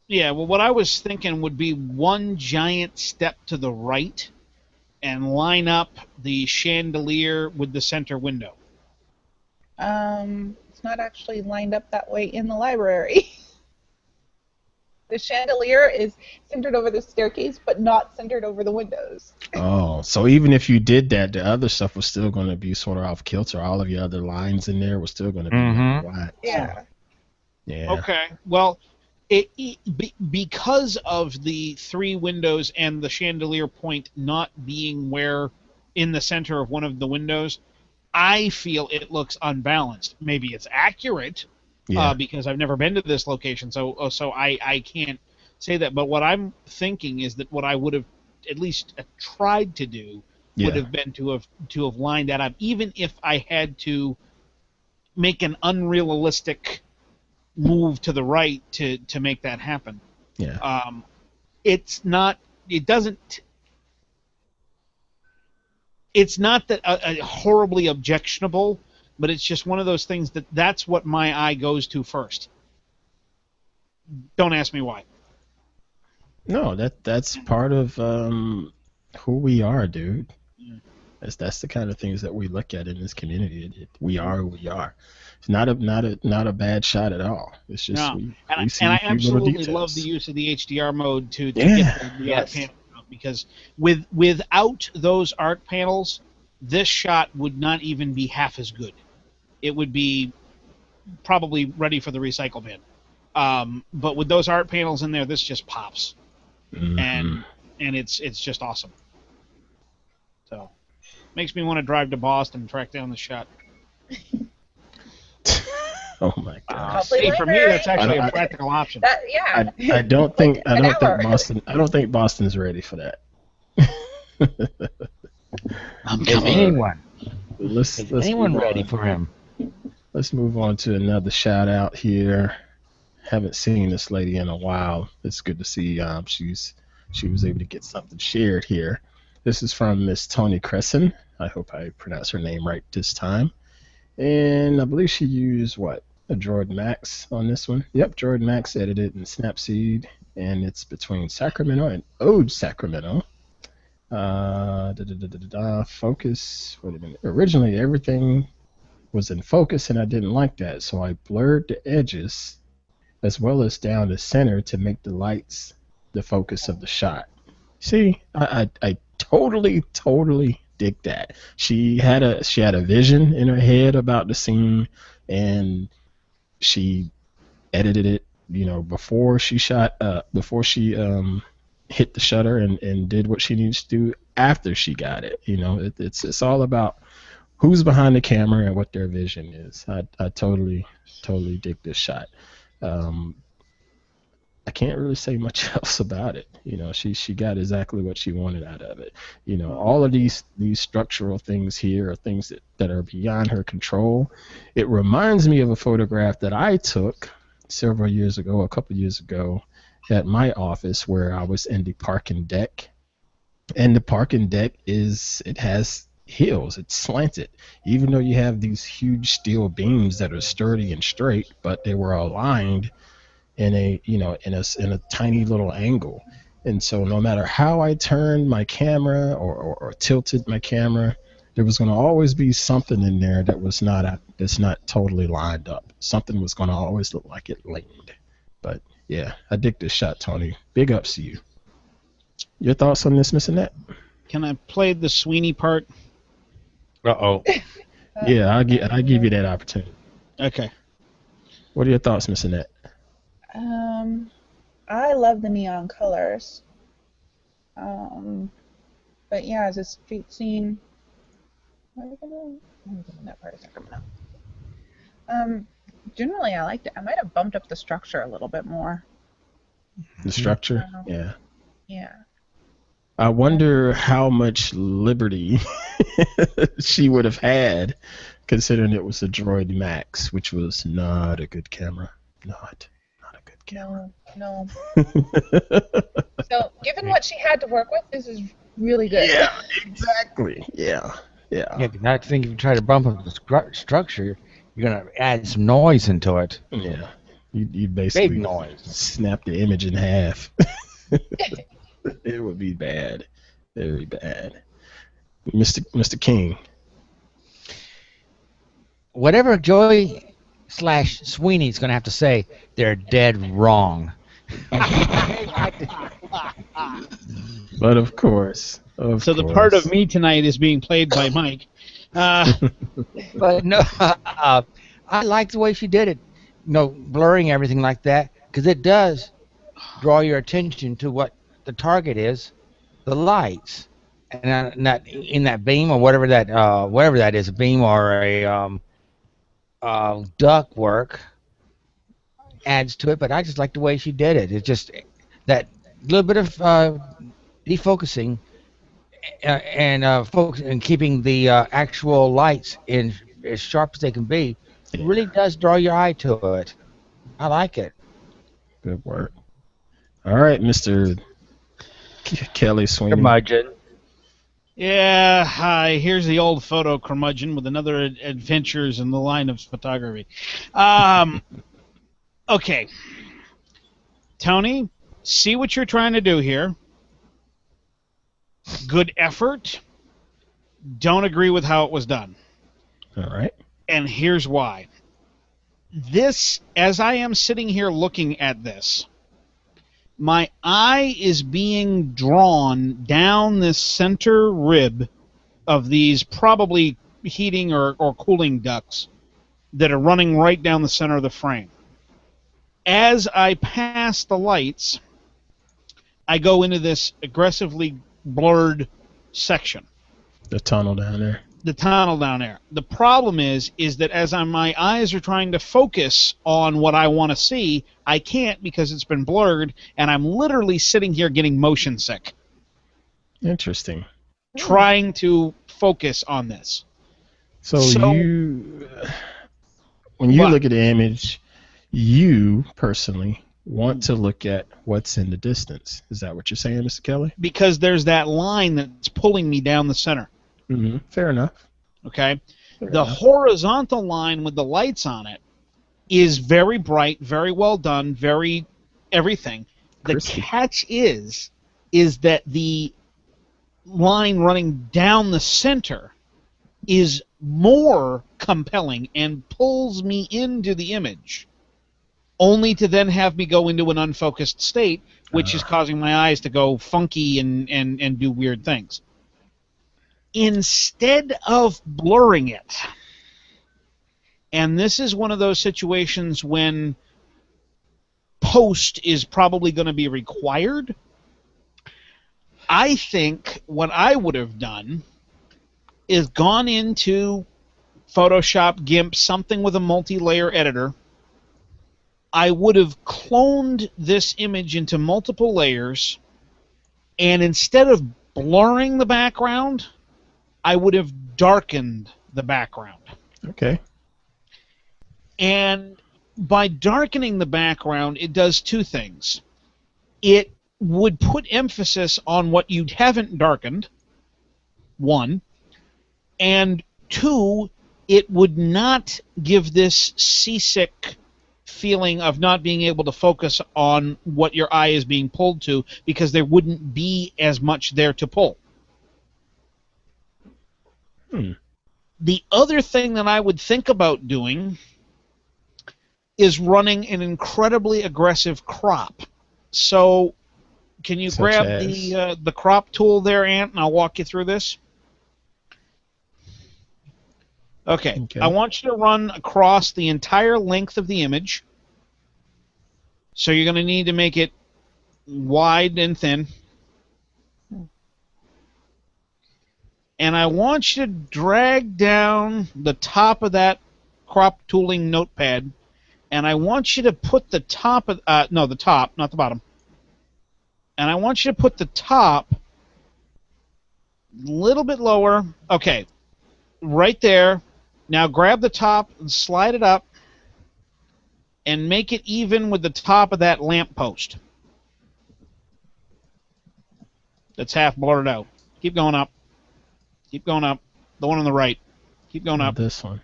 Yeah, well, what I was thinking would be one giant step to the right and line up the chandelier with the center window. It's not actually lined up that way in the library. The chandelier is centered over the staircase, but not centered over the windows. Oh, so even if you did that, the other stuff was still going to be sort of off kilter. All of your other lines in there were still going to be flat. Yeah. Yeah. Okay. Well, because of the three windows and the chandelier point not being where in the center of one of the windows, I feel it looks unbalanced. Maybe it's accurate. Yeah. Because I've never been to this location, so I can't say that. But what I'm thinking is that what I would have at least tried to do would have been to have lined that up, even if I had to make an unrealistic move to the right to make that happen. Yeah. It's not. It doesn't. It's not that horribly objectionable. But it's just one of those things that's what my eye goes to first. Don't ask me why. No, that's part of who we are, dude. Yeah. That's the kind of things that we look at in this community. We are who we are. It's not a bad shot at all. It's just we see and I a few little absolutely details. love the use of the HDR mode to get the art panel out, because without those art panels, this shot would not even be half as good. It would be probably ready for the recycle bin. But with those art panels in there, this just pops. Mm-hmm. And it's just awesome. So makes me want to drive to Boston and track down the shot. Oh my god! See, for me, that's actually a practical option. I don't think Boston's ready for that. I'm Is coming. anyone ready for him? Let's move on to another shout out here. Haven't seen this lady in a while. It's good to see she was able to get something shared here. This is from Miss Toni Crescent. I hope I pronounced her name right this time. And I believe she used a Droid Max on this one. Yep, Droid Max edited in Snapseed, and it's between Sacramento and Ode Sacramento. Focus. Wait a minute. Originally, everything was in focus, and I didn't like that, so I blurred the edges as well as down the center to make the lights the focus of the shot. See, I totally dig that. She had a vision in her head about the scene, and she edited it, before she shot, before she hit the shutter and did what she needs to do after she got it. It's all about who's behind the camera and what their vision is. I totally dig this shot. I can't really say much else about it. She got exactly what she wanted out of it. All of these structural things here are things that are beyond her control. It reminds me of a photograph that I took a couple years ago, at my office where I was in the parking deck. And the parking deck has hills. It's slanted, even though you have these huge steel beams that are sturdy and straight, but they were aligned in a tiny little angle. And so no matter how I turned my camera or tilted my camera, there was going to always be something in there that's not totally lined up. Something was going to always look like it leaned. But yeah, I dig this shot, Tony. Big ups to you. Your thoughts on this, Miss Annette? Can I play the Sweeney part? Uh-oh. Yeah, I'll give you that opportunity. Okay. What are your thoughts, Miss Annette? I love the neon colors. But yeah, as a street scene, that part isn't coming up. Generally, I liked it. I might have bumped up the structure a little bit more. The structure, yeah. Yeah. I wonder how much liberty she would have had, considering it was a Droid Max, which was not a good camera. Not a good camera. No. So, given what she had to work with, this is really good. Yeah, exactly. Yeah. Yeah, I think if you try to bump up the structure, you're gonna add some noise into it. Yeah. You basically Big noise. snap the image in half. It would be bad. Very bad. Mr. King. Whatever Joy / Sweeney's gonna have to say, they're dead wrong. But of course. The part of me tonight is being played by Mike. But no, I like the way she did it. Blurring everything like that, because it does draw your attention to what the target is, the lights, and that in that beam or whatever that is, a beam or a duct work adds to it. But I just like the way she did it. It's just that little bit of defocusing and keeping the actual lights in as sharp as they can be. It really does draw your eye to it. I like it. Good work. All right, Mr. Kelley Sweeney. Curmudgeon. Yeah, hi. Here's the old photo curmudgeon with another adventures in the line of photography. Okay. Tony, see what you're trying to do here. Good effort. Don't agree with how it was done. All right. And here's why. This, as I am sitting here looking at this, my eye is being drawn down this center rib of these probably heating or cooling ducts that are running right down the center of the frame. As I pass the lights, I go into this aggressively blurred section. The tunnel down there. The problem is that as my eyes are trying to focus on what I want to see, I can't because it's been blurred, and I'm literally sitting here getting motion sick. Interesting. Trying to focus on this. So you, when you look at the image, you personally want to look at what's in the distance. Is that what you're saying, Mr. Kelley? Because there's that line that's pulling me down the center. Mm-hmm. Fair enough. Okay? The horizontal line with the lights on it is very bright, very well done, very everything. The catch is that the line running down the center is more compelling and pulls me into the image, only to then have me go into an unfocused state, which is causing my eyes to go funky and do weird things. Instead of blurring it, and this is one of those situations when post is probably going to be required, I think what I would have done is gone into Photoshop, GIMP, something with a multi-layer editor. I would have cloned this image into multiple layers, and instead of blurring the background, I would have darkened the background. Okay. And by darkening the background, it does two things. It would put emphasis on what you haven't darkened, one, and two, it would not give this seasick feeling of not being able to focus on what your eye is being pulled to, because there wouldn't be as much there to pull. The other thing that I would think about doing is running an incredibly aggressive crop. So, can you grab the crop tool there, Ant, and I'll walk you through this? Okay. I want you to run across the entire length of the image. So you're going to need to make it wide and thin. and I want you to drag down the top of that crop tooling notepad, and I want you to put the top of no, the top, not the bottom. And I want you to put the top a little bit lower. Okay, right there. Now grab the top and slide it up and make it even with the top of that lamp post. That's half blurred out. Keep going up. Keep going up. The one on the right. Keep going up. This one.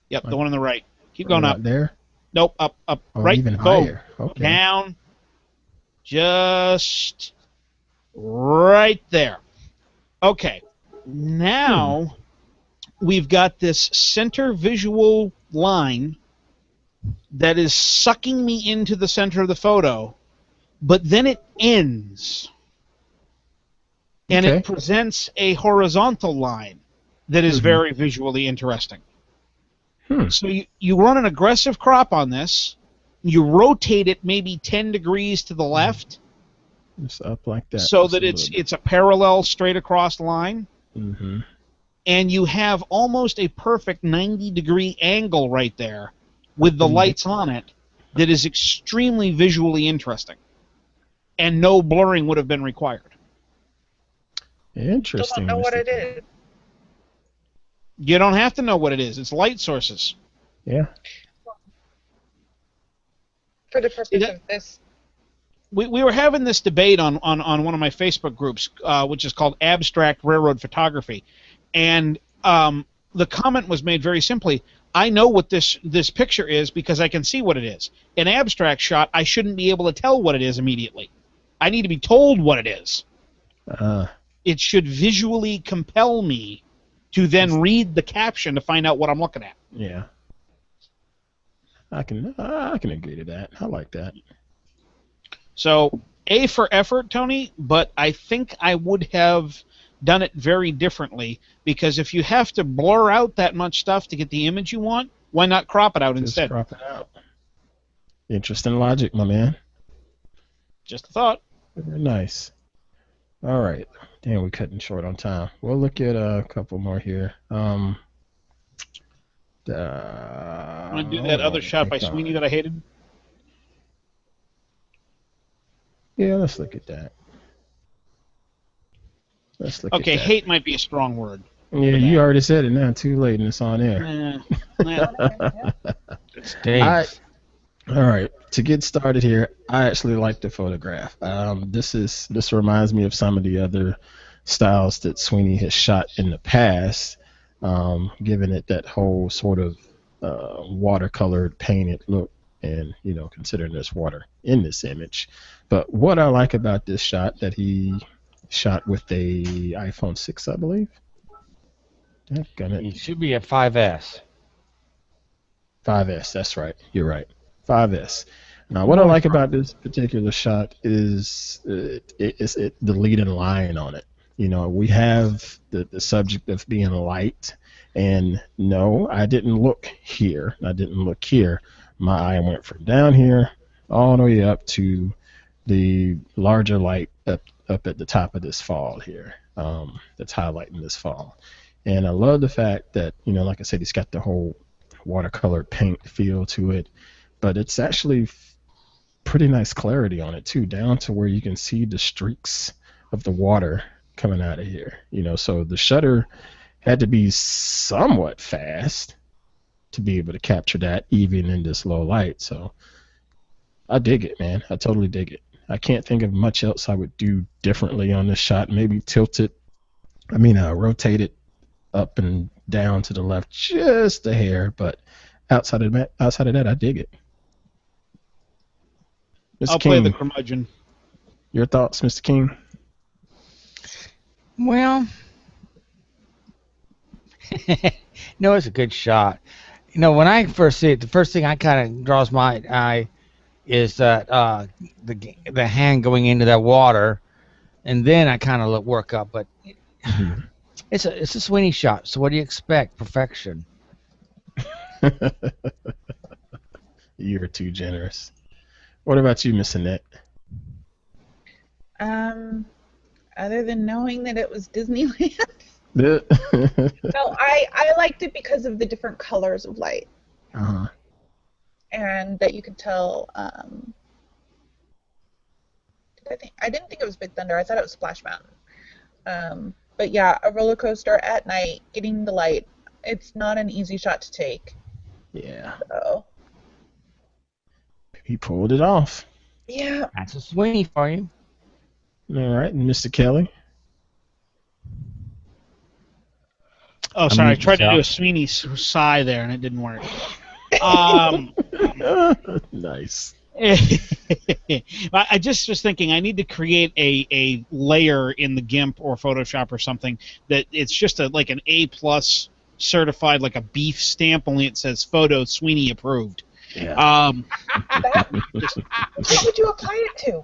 Yep, the one on the right. Keep going up. There? Nope, up, Oh, right. even Go. higher. Okay. Down. Just right there. Okay. Now we've got this center visual line that is sucking me into the center of the photo, but then it ends. And Okay. it presents a horizontal line that is very visually interesting. So you run an aggressive crop on this. You rotate it maybe 10 degrees to the left, Just up like that. so just that a it's little bit. it's a parallel straight across line. Mhm. And you have almost a perfect 90-degree angle right there with the lights on it that is extremely visually interesting. And no blurring would have been required. Interesting. Still don't know what Mr. it is. You don't have to know what it is. It's light sources. Yeah. For the purpose of this, We were having this debate on one of my Facebook groups, which is called Abstract Railroad Photography. And the comment was made very simply, I know what this picture is because I can see what it is. An abstract shot, I shouldn't be able to tell what it is immediately. I need to be told what it is. It should visually compel me to then read the caption to find out what I'm looking at. Yeah. I can agree to that. I like that. So, A for effort, Tony, but I think I would have done it very differently, because if you have to blur out that much stuff to get the image you want, why not crop it out Just instead? crop it out. Interesting logic, my man. Just a thought. Very nice. All right. Damn, we're cutting short on time. We'll look at a couple more here. Want to do that other shot by Sweeney that I hated? Yeah, let's look at that. Let's look at Okay, that. hate might be a strong word. Yeah, you already said it now. Too late and it's on air. Stinks. All right. To get started here, I actually like the photograph. This reminds me of some of the other styles that Sweeney has shot in the past, giving it that whole sort of watercolored, painted look, and considering there's water in this image. But what I like about this shot that he shot with a iPhone 6, I believe. It should be a 5S. 5S, that's right. You're right. 5S. Now, what I like about this particular shot is the leading line on it. We have the subject of being light, and no, I didn't look here. I didn't look here. My eye went from down here all the way up to the larger light up at the top of this fall here. That's highlighting this fall. And I love the fact that, like I said, it's got the whole watercolor paint feel to it, but it's actually pretty nice clarity on it too, down to where you can see the streaks of the water coming out of here. So the shutter had to be somewhat fast to be able to capture that even in this low light. So I dig it, man. I totally dig it. I can't think of much else I would do differently on this shot. Maybe rotate it up and down to the left just a hair, but outside of that, I dig it. Mr. I'll King, play the curmudgeon. your thoughts, Mr. King? Well, no, it's a good shot. When I first see it, the first thing I kind of draws my eye is that the hand going into that water, and then I kind of work up. But it's a Sweeney shot. So what do you expect? Perfection. You're too generous. What about you, Miss Annette? other than knowing that it was Disneyland, No, I liked it because of the different colors of light, Uh-huh. and that you could tell. I didn't think it was Big Thunder. I thought it was Splash Mountain. But yeah, a roller coaster at night, getting the light. It's not an easy shot to take. Yeah. So He pulled it off. yeah. That's a Sweeney for you. All right, and Mr. Kelley. Oh, sorry. I Unmute tried to do a yourself. Sweeney sigh there, and it didn't work. Nice. I just was thinking I need to create a layer in the GIMP or Photoshop or something that it's just like an A+ certified, like a beef stamp, only it says photo Sweeney approved. Yeah. What would you apply it to?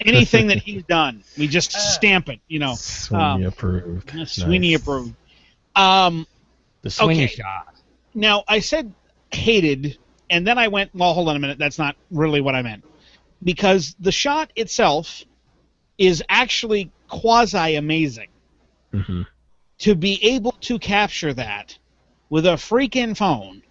Anything that he's done, we just stamp it. Sweeney approved. Sweeney Nice. approved. The Sweeney Okay. shot. Now, I said hated, and then I went, well, hold on a minute, that's not really what I meant. Because the shot itself is actually quasi-amazing. Mm-hmm. To be able to capture that with a freaking phone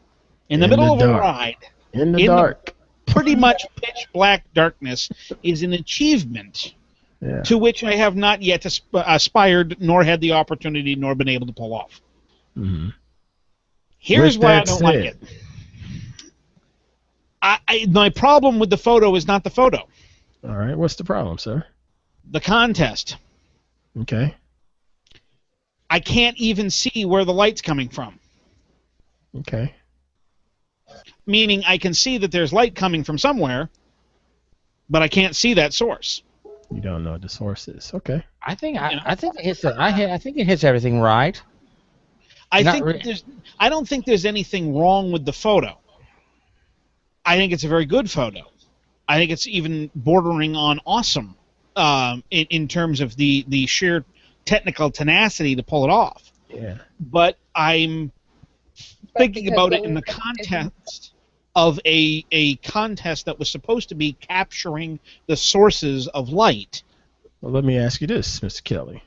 in the In middle the of a dark. ride, In the In the- dark. pretty much pitch black darkness, is an achievement Yeah. to which I have not yet aspired, nor had the opportunity, nor been able to pull off. Mm-hmm. Here's With why I that don't like said- it. My problem with the photo is not the photo. All right. What's the problem, sir? The contest. Okay. I can't even see where the light's coming from. Okay. Meaning I can see that there's light coming from somewhere, but I can't see that source. You don't know what the source is. Okay. I think it hits. I think it hits everything right. I Not think re- I don't think there's anything wrong with the photo. I think it's a very good photo. I think it's even bordering on awesome in terms of the sheer technical tenacity to pull it off. Yeah. But I'm thinking because about the it in the light context of a contest that was supposed to be capturing the sources of light. Well, let me ask you this, Mr. Kelley.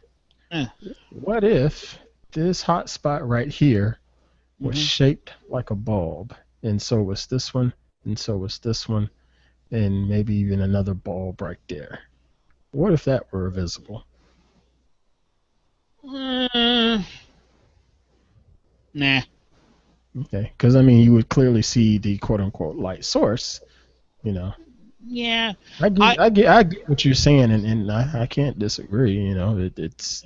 Eh. What if this hot spot right here was Mhm. shaped like a bulb, and so was this one, and so was this one, and maybe even another bulb right there? What if that were visible? Nah. Okay, because I mean, you would clearly see the quote-unquote light source. You know, Yeah. I get what you're saying, and I can't disagree. You know, it's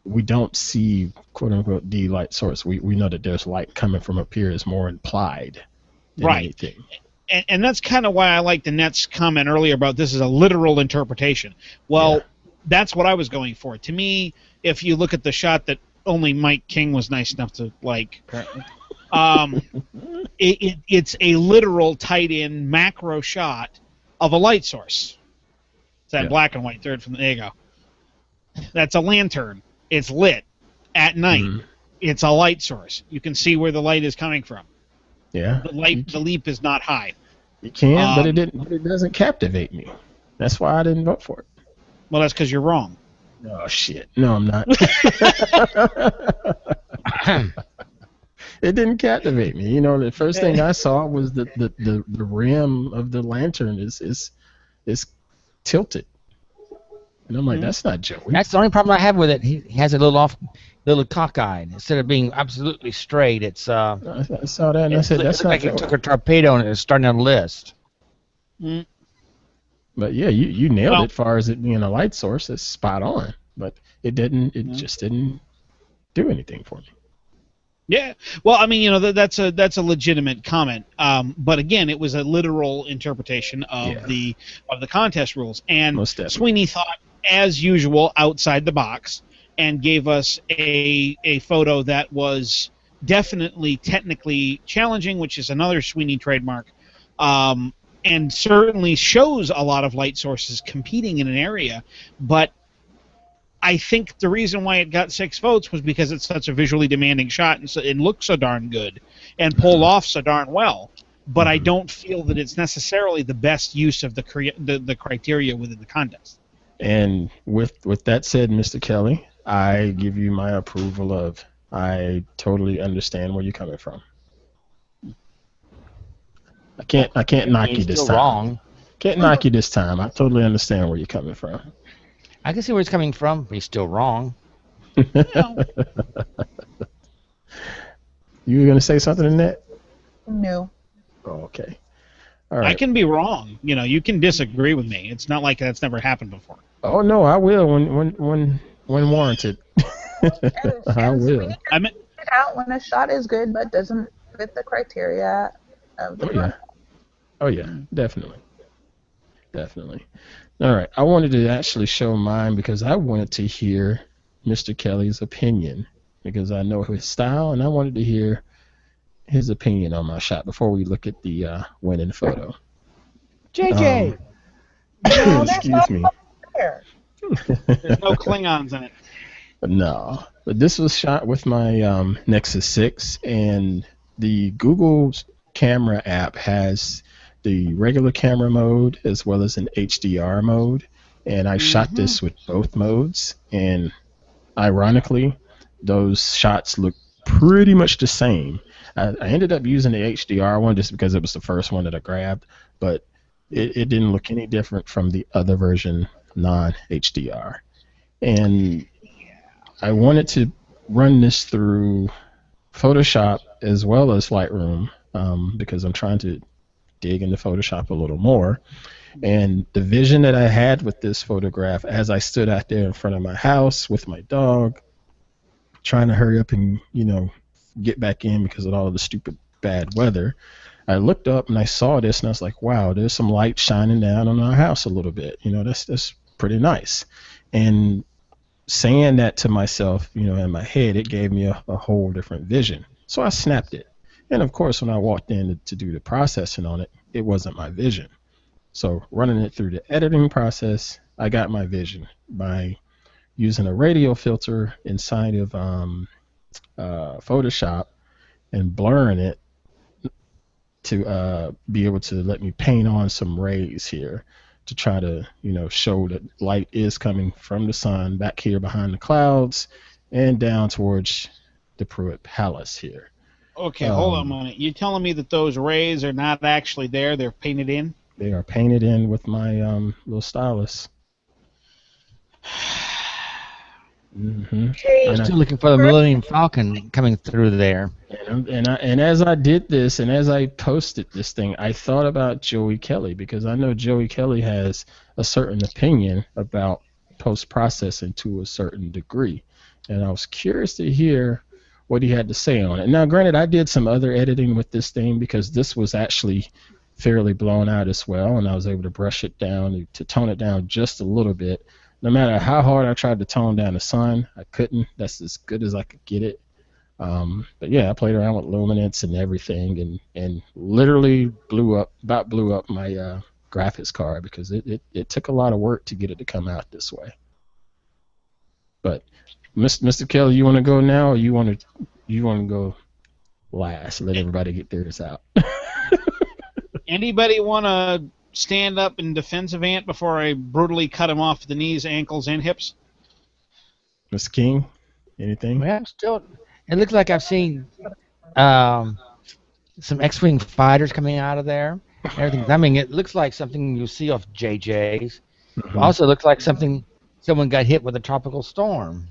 we don't see quote-unquote the light source. We know that there's light coming from up here is more implied than Right. anything. And that's kind of why I like the Net's comment earlier about this is a literal interpretation. Well, Yeah. that's what I was going for. To me, if you look at the shot that only Mike King was nice enough to like, apparently, it's a literal tight-in macro shot of a light source. It's that Yeah. black and white third from there you go. That's a lantern. It's lit at night. Mhm. It's a light source. You can see where the light is coming from. Yeah, The leap is not high. you can, but Um, it didn't. But it doesn't captivate me. That's why I didn't vote for it. Well, that's because you're wrong. Oh shit! No, I'm not. It didn't captivate me. You know, the first thing I saw was the rim of the lantern is tilted, and I'm like, that's not Joey. That's the only problem I have with it. He has a little cockeyed. Instead of being absolutely straight, it's I saw that and I said, it that's looked not like Joey. it took a torpedo and it was starting on a list. Mm. But yeah, you nailed Well- it. As far as it being a light source, it's spot on. But it didn't. It Yeah. just didn't do anything for me. Yeah. Well, I mean, you know, that's a legitimate comment. But again, it was a literal interpretation of Yeah. the contest rules. And Most definitely. Sweeney thought, as usual, outside the box, and gave us a photo that was definitely technically challenging, which is another Sweeney trademark. And certainly shows a lot of light sources competing in an area, but I think the reason why it got 6 votes was because it's such a visually demanding shot and so it looks so darn good and pulled off so darn well. But I don't feel that it's necessarily the best use of the criteria within the contest. And with that said, Mr. Kelley, I give you my approval of. I totally understand where you're coming from. I can't knock you He's this still time. wrong. Can't knock you this time. I totally understand where you're coming from. I can see where he's coming from, but he's still wrong. No. You were gonna say something in that? No. Oh, okay. All I right. can be wrong. You can disagree with me. It's not like that's never happened before. Oh no, I will when warranted. I And will. I mean, it out when a shot is good but doesn't fit the criteria of the Oh yeah. contract. Oh yeah. Definitely. Definitely. All right. I wanted to actually show mine because I wanted to hear Mr. Kelley's opinion because I know his style and I wanted to hear his opinion on my shot before we look at the winning photo. JJ. No, there's Excuse not me. there. there's no Klingons in it. No, but this was shot with my Nexus 6, and the Google camera app has the regular camera mode as well as an HDR mode, and I shot this with both modes, and ironically, those shots look pretty much the same. I ended up using the HDR one just because it was the first one that I grabbed, but it didn't look any different from the other version, non-HDR. And I wanted to run this through Photoshop as well as Lightroom because I'm trying to dig into Photoshop a little more. And the vision that I had with this photograph as I stood out there in front of my house with my dog, trying to hurry up and, get back in because of all of the stupid bad weather, I looked up and I saw this and I was like, wow, there's some light shining down on our house a little bit. That's pretty nice. And saying that to myself, in my head, it gave me a whole different vision. So I snapped it. And of course, when I walked in to do the processing on it, it wasn't my vision. So running it through the editing process, I got my vision by using a radio filter inside of Photoshop and blurring it to be able to let me paint on some rays here to try to, show that light is coming from the sun back here behind the clouds and down towards the Pruitt Palace here. Okay, hold on a minute. You're telling me that those rays are not actually there? They're painted in? They are painted in with my little stylus. Mm-hmm. I'm still looking for the Millennium Falcon coming through there. And as I did this and as I posted this thing, I thought about Joey Kelley because I know Joey Kelley has a certain opinion about post-processing to a certain degree. And I was curious to hear what he had to say on it. Now, granted, I did some other editing with this thing because this was actually fairly blown out as well, and I was able to brush it down to tone it down just a little bit. No matter how hard I tried to tone down the sun, I couldn't. That's as good as I could get it. But yeah, I played around with luminance and everything, and literally blew up my graphics card because it took a lot of work to get it to come out this way. But Mr. Kelley, you want to go now, or you want to go last? Let everybody get theirs out. Anybody want to stand up in defense of Ant before I brutally cut him off the knees, ankles, and hips? Mr. King, anything? Well, still, it looks like I've seen some X-wing fighters coming out of there. Everything. I mean, it looks like something you see off JJ's. Mm-hmm. Also, looks like someone got hit with a tropical storm.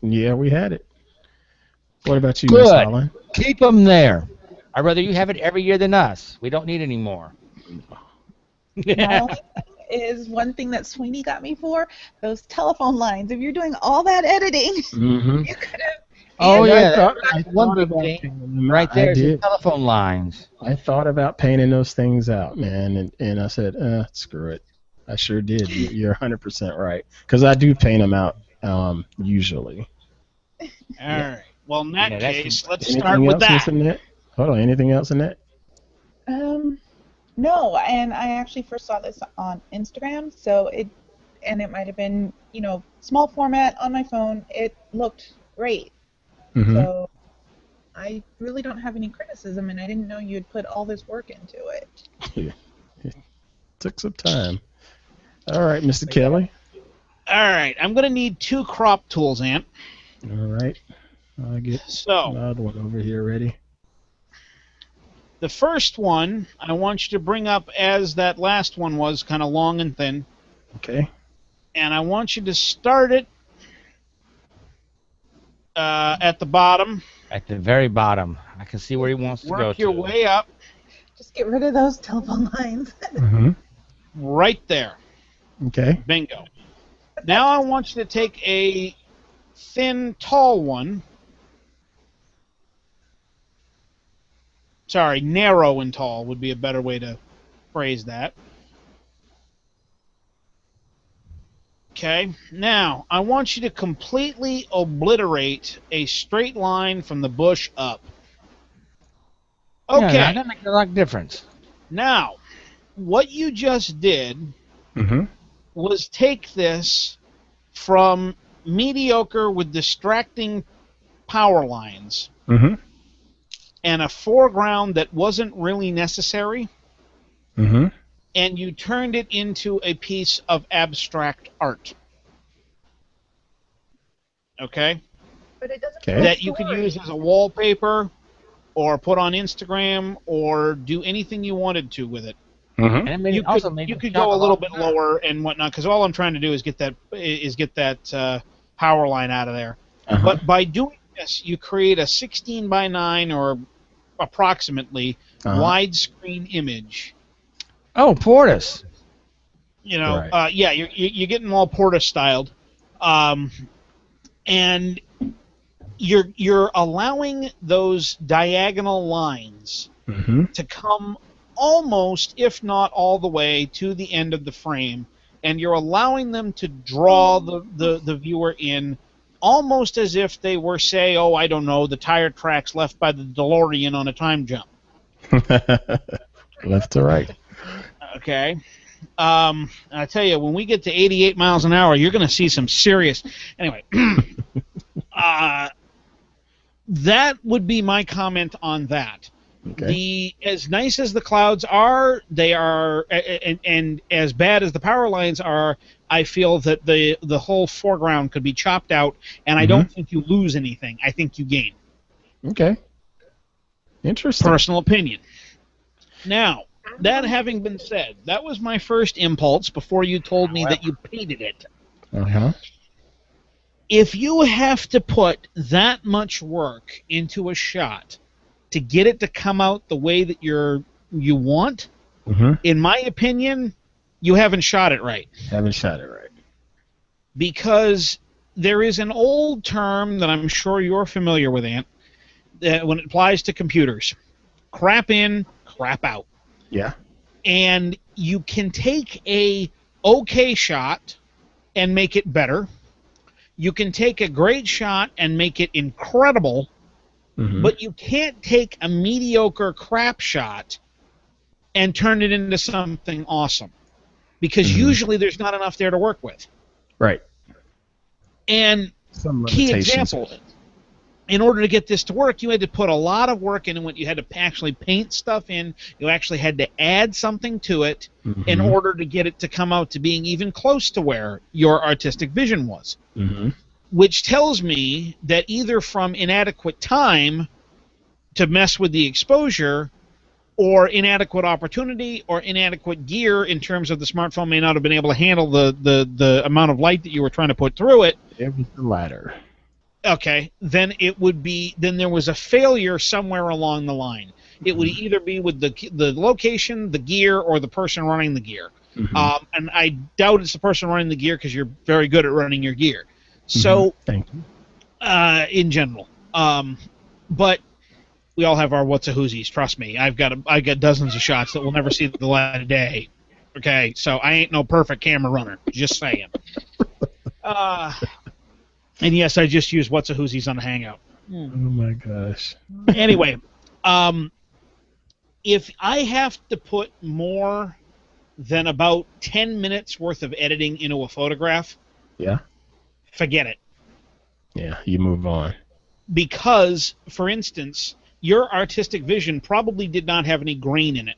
Yeah, we had it. What about you, Good. Miss Holland? Keep them there. I'd rather you have it every year than us. We don't need any more. My only thing is one thing that Sweeney got me for, those telephone lines. If you're doing all that editing, Mm-hmm. you could have. Oh, yeah. I One thought big about thing painting them right out. there I is the did. telephone lines. I thought about painting those things out, man, and I said, screw it. I sure did. You're 100% right, because I do paint them out usually. All right. Well, in that case, let's Anything start with else, that. Miss Annette? Hold on. Anything else in that? No, and I actually first saw this on Instagram, so it might have been, small format on my phone. It looked great. Mm-hmm. So I really don't have any criticism, and I didn't know you'd put all this work into it. It took some time. All right, Mr. Kelley. All right, I'm going to need 2 crop tools, Ant. All right. I'll get So, another one over here ready. the first one, I want you to bring up as that last one was, kind of long and thin. Okay. And I want you to start it at the bottom. At the very bottom. I can see where he wants to go Work your to. way up Just get rid of those telephone lines. Mm-hmm. right there. Okay. Bingo. Now I want you to take a thin, tall one. Sorry, narrow and tall would be a better way to phrase that. Okay, now I want you to completely obliterate a straight line from the bush up. Okay, Yeah, that makes a lot of difference. now what you just did Mm-hmm. was take this from mediocre with distracting power lines Mm-hmm. and a foreground that wasn't really necessary, Mm-hmm. and you turned it into a piece of abstract art. Okay? But it doesn't Okay. tell That a you could story. use as a wallpaper or put on Instagram or do anything you wanted to with it. Mm-hmm. And it made, You also could, made you the could shot go a little lot bit better. lower and whatnot, because all I'm trying to do is get that power line out of there. Uh-huh. But by doing this, you create a 16 by 9 or approximately Uh-huh. widescreen image. Oh, Portis. You know, Right. yeah, you're getting them all Porta styled, and you're allowing those diagonal lines Mm-hmm. to come almost, if not all the way, to the end of the frame, and you're allowing them to draw the viewer in almost as if they were, say, oh, I don't know, the tire tracks left by the DeLorean on a time jump. Left to right. Okay? I tell you, when we get to 88 miles an hour, you're going to see some serious... Anyway, that would be my comment on that. Okay. As nice as the clouds are, they are, and as bad as the power lines are, I feel that the whole foreground could be chopped out, and I don't think you lose anything. I think you gain. Okay. Interesting. Personal opinion. Now, that having been said, that was my first impulse before you told me that you painted it. Uh-huh. If you have to put that much work into a shot to get it to come out the way that you want, Mm-hmm. in my opinion, you haven't shot it right. Haven't shot it right. Because there is an old term that I'm sure you're familiar with, Ant, that when it applies to computers. Crap in, crap out. Yeah. And you can take a okay shot and make it better. You can take a great shot and make it incredible, Mm-hmm. but you can't take a mediocre crap shot and turn it into something awesome. Because usually there's not enough there to work with. Right. And Some key limitations. example, in order to get this to work, you had to put a lot of work in it. You had to actually paint stuff in. You actually had to add something to it in Mhm. order to get it to come out to being even close to where your artistic vision was. Mm-hmm. Which tells me that either from inadequate time to mess with the exposure, or inadequate opportunity, or inadequate gear in terms of the smartphone may not have been able to handle the amount of light that you were trying to put through it. It was the latter. Okay, then there was a failure somewhere along the line. It would either be with the location, the gear, or the person running the gear. Mhm. And I doubt it's the person running the gear because you're very good at running your gear. So, Thank you. in general, but we all have our what's-a-whoosies. Trust me, I've got dozens of shots that will never see the light of day. Okay, so I ain't no perfect camera runner. Just saying. And yes, I just use what's-a-whoosies on the Hangout. Oh my gosh. Anyway, if I have to put more than about 10 minutes worth of editing into a photograph, Yeah. forget it. Yeah. You move on. Because, for instance, your artistic vision probably did not have any grain in it.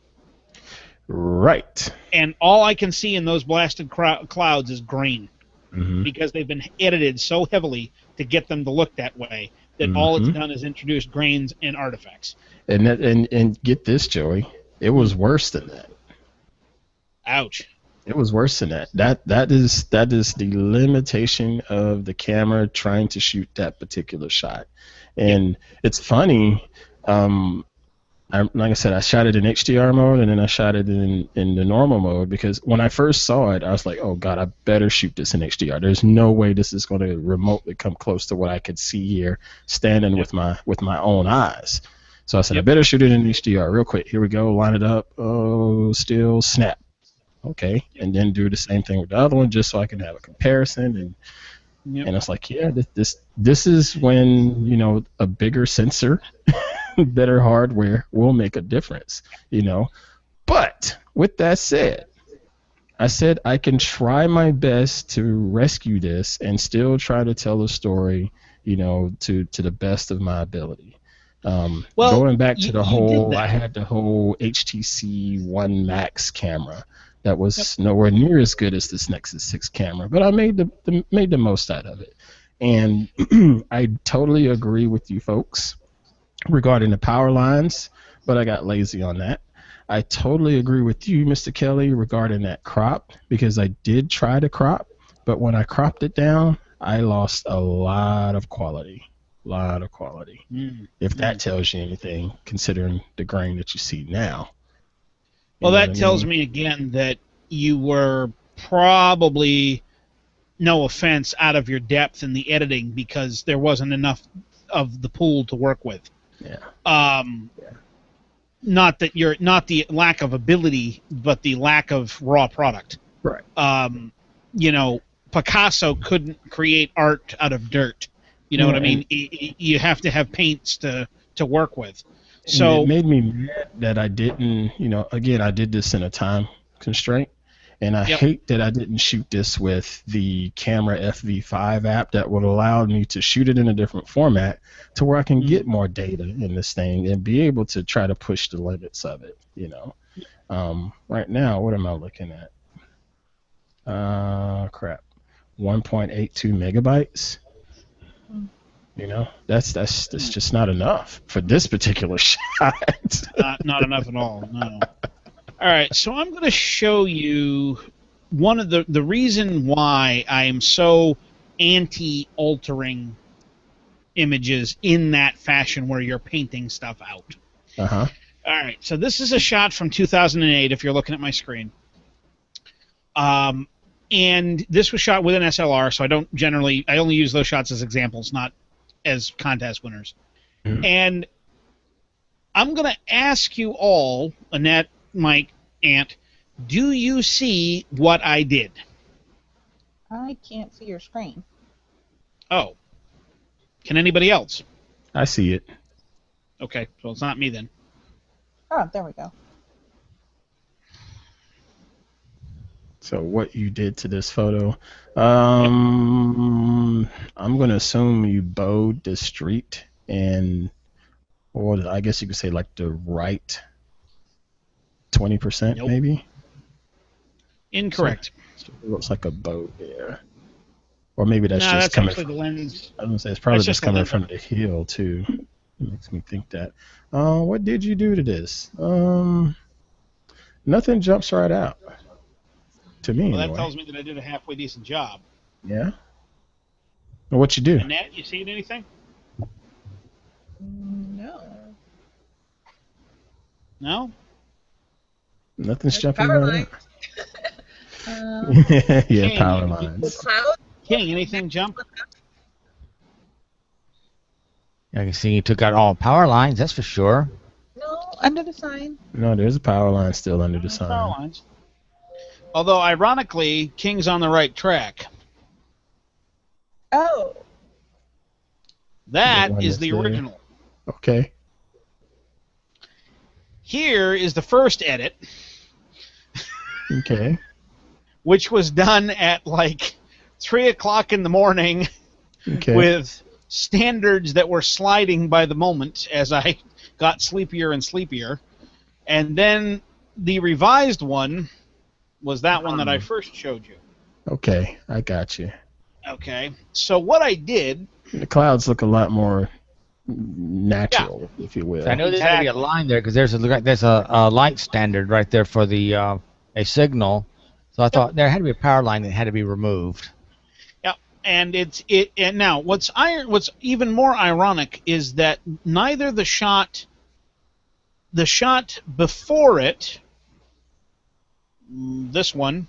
Right. And all I can see in those blasted clouds is grain. Mm-hmm. because they've been edited so heavily to get them to look that way that all it's done is introduce grains and artifacts. And get this, Joey, it was worse than that. Ouch. It was worse than that. That is the limitation of the camera trying to shoot that particular shot. And it's funny. Like I said, I shot it in HDR mode, and then I shot it in the normal mode, because when I first saw it, I was like, oh God, I better shoot this in HDR. There's no way this is going to remotely come close to what I could see here standing with my own eyes. So I said, I better shoot it in HDR real quick. Here we go, line it up. Oh, still snap. Okay, and then do the same thing with the other one, just so I can have a comparison. And it's like, yeah, this is when, you know, a bigger sensor, better hardware will make a difference, you know. But with that said, I said I can try my best to rescue this and still try to tell a story, you know, to the best of my ability. Going back to I had the whole HTC One Max camera that was nowhere near as good as this Nexus 6 camera, but I made the most out of it. And I totally agree with you folks regarding the power lines, but I got lazy on that. I totally agree with you, Mr. Kelley, regarding that crop, because I did try to crop, but when I cropped it down, I lost a lot of quality. If that tells you anything, considering the grain that you see now. Well, that tells me again that you were probably, no offense, out of your depth in the editing because there wasn't enough of the pool to work with. Yeah. Not the lack of ability, but the lack of raw product. Right. You know, Picasso couldn't create art out of dirt. You know what I mean? You have to have paints to work with. So it made me mad that I didn't, you know, again, I did this in a time constraint, and I hate that I didn't shoot this with the Camera FV5 app that would allow me to shoot it in a different format to where I can get more data in this thing and be able to try to push the limits of it, you know. Right now, what am I looking at? Crap. 1.82 megabytes. You know, that's just not enough for this particular shot. Not enough at all. No. All right, so I'm going to show you one of the reason why I am so anti-altering images in that fashion where you're painting stuff out. Uh-huh. All right, so this is a shot from 2008 if you're looking at my screen. And this was shot with an SLR, so I only use those shots as examples, not as contest winners. Mm-hmm. And I'm going to ask you all, Annette, Mike, Ant, do you see what I did? I can't see your screen. Oh. Can anybody else? I see it. Okay, so it's not me then. Oh, there we go. So what you did to this photo, I'm going to assume you bowed the street and, or I guess you could say like the right 20% maybe? Incorrect. So it looks like a bow there. Or maybe that's that's coming actually from the lens. I was going to say it's probably just coming from the hill too. It makes me think that. What did you do to this? Nothing jumps right out. To me, well, that anyway. tells me that I did a halfway decent job. Yeah. Well, what you do? Annette, you seen anything? No. No? Nothing's jumping power right lines. out. Yeah, King, power lines. Cloud? King, anything jump? I can see you took out all power lines, that's for sure. No, under the sign. No, there's a power line still under the Power sign. lines. Although, ironically, King's on the right track. Oh. That The one is that's the there. original. Okay. Here is the first edit, Okay. which was done at like 3 o'clock in the morning Okay. with standards that were sliding by the moment as I got sleepier and sleepier. And then the revised one was that one that I first showed you. Okay, I got you. Okay, so what I did, The clouds look a lot more natural, if you will. So I know there's got to be a Exactly. line there because there's a light standard right there for the a signal. So I thought there had to be a power line that had to be removed. yeah, and and now what's even more ironic is that neither the shot before it, this one,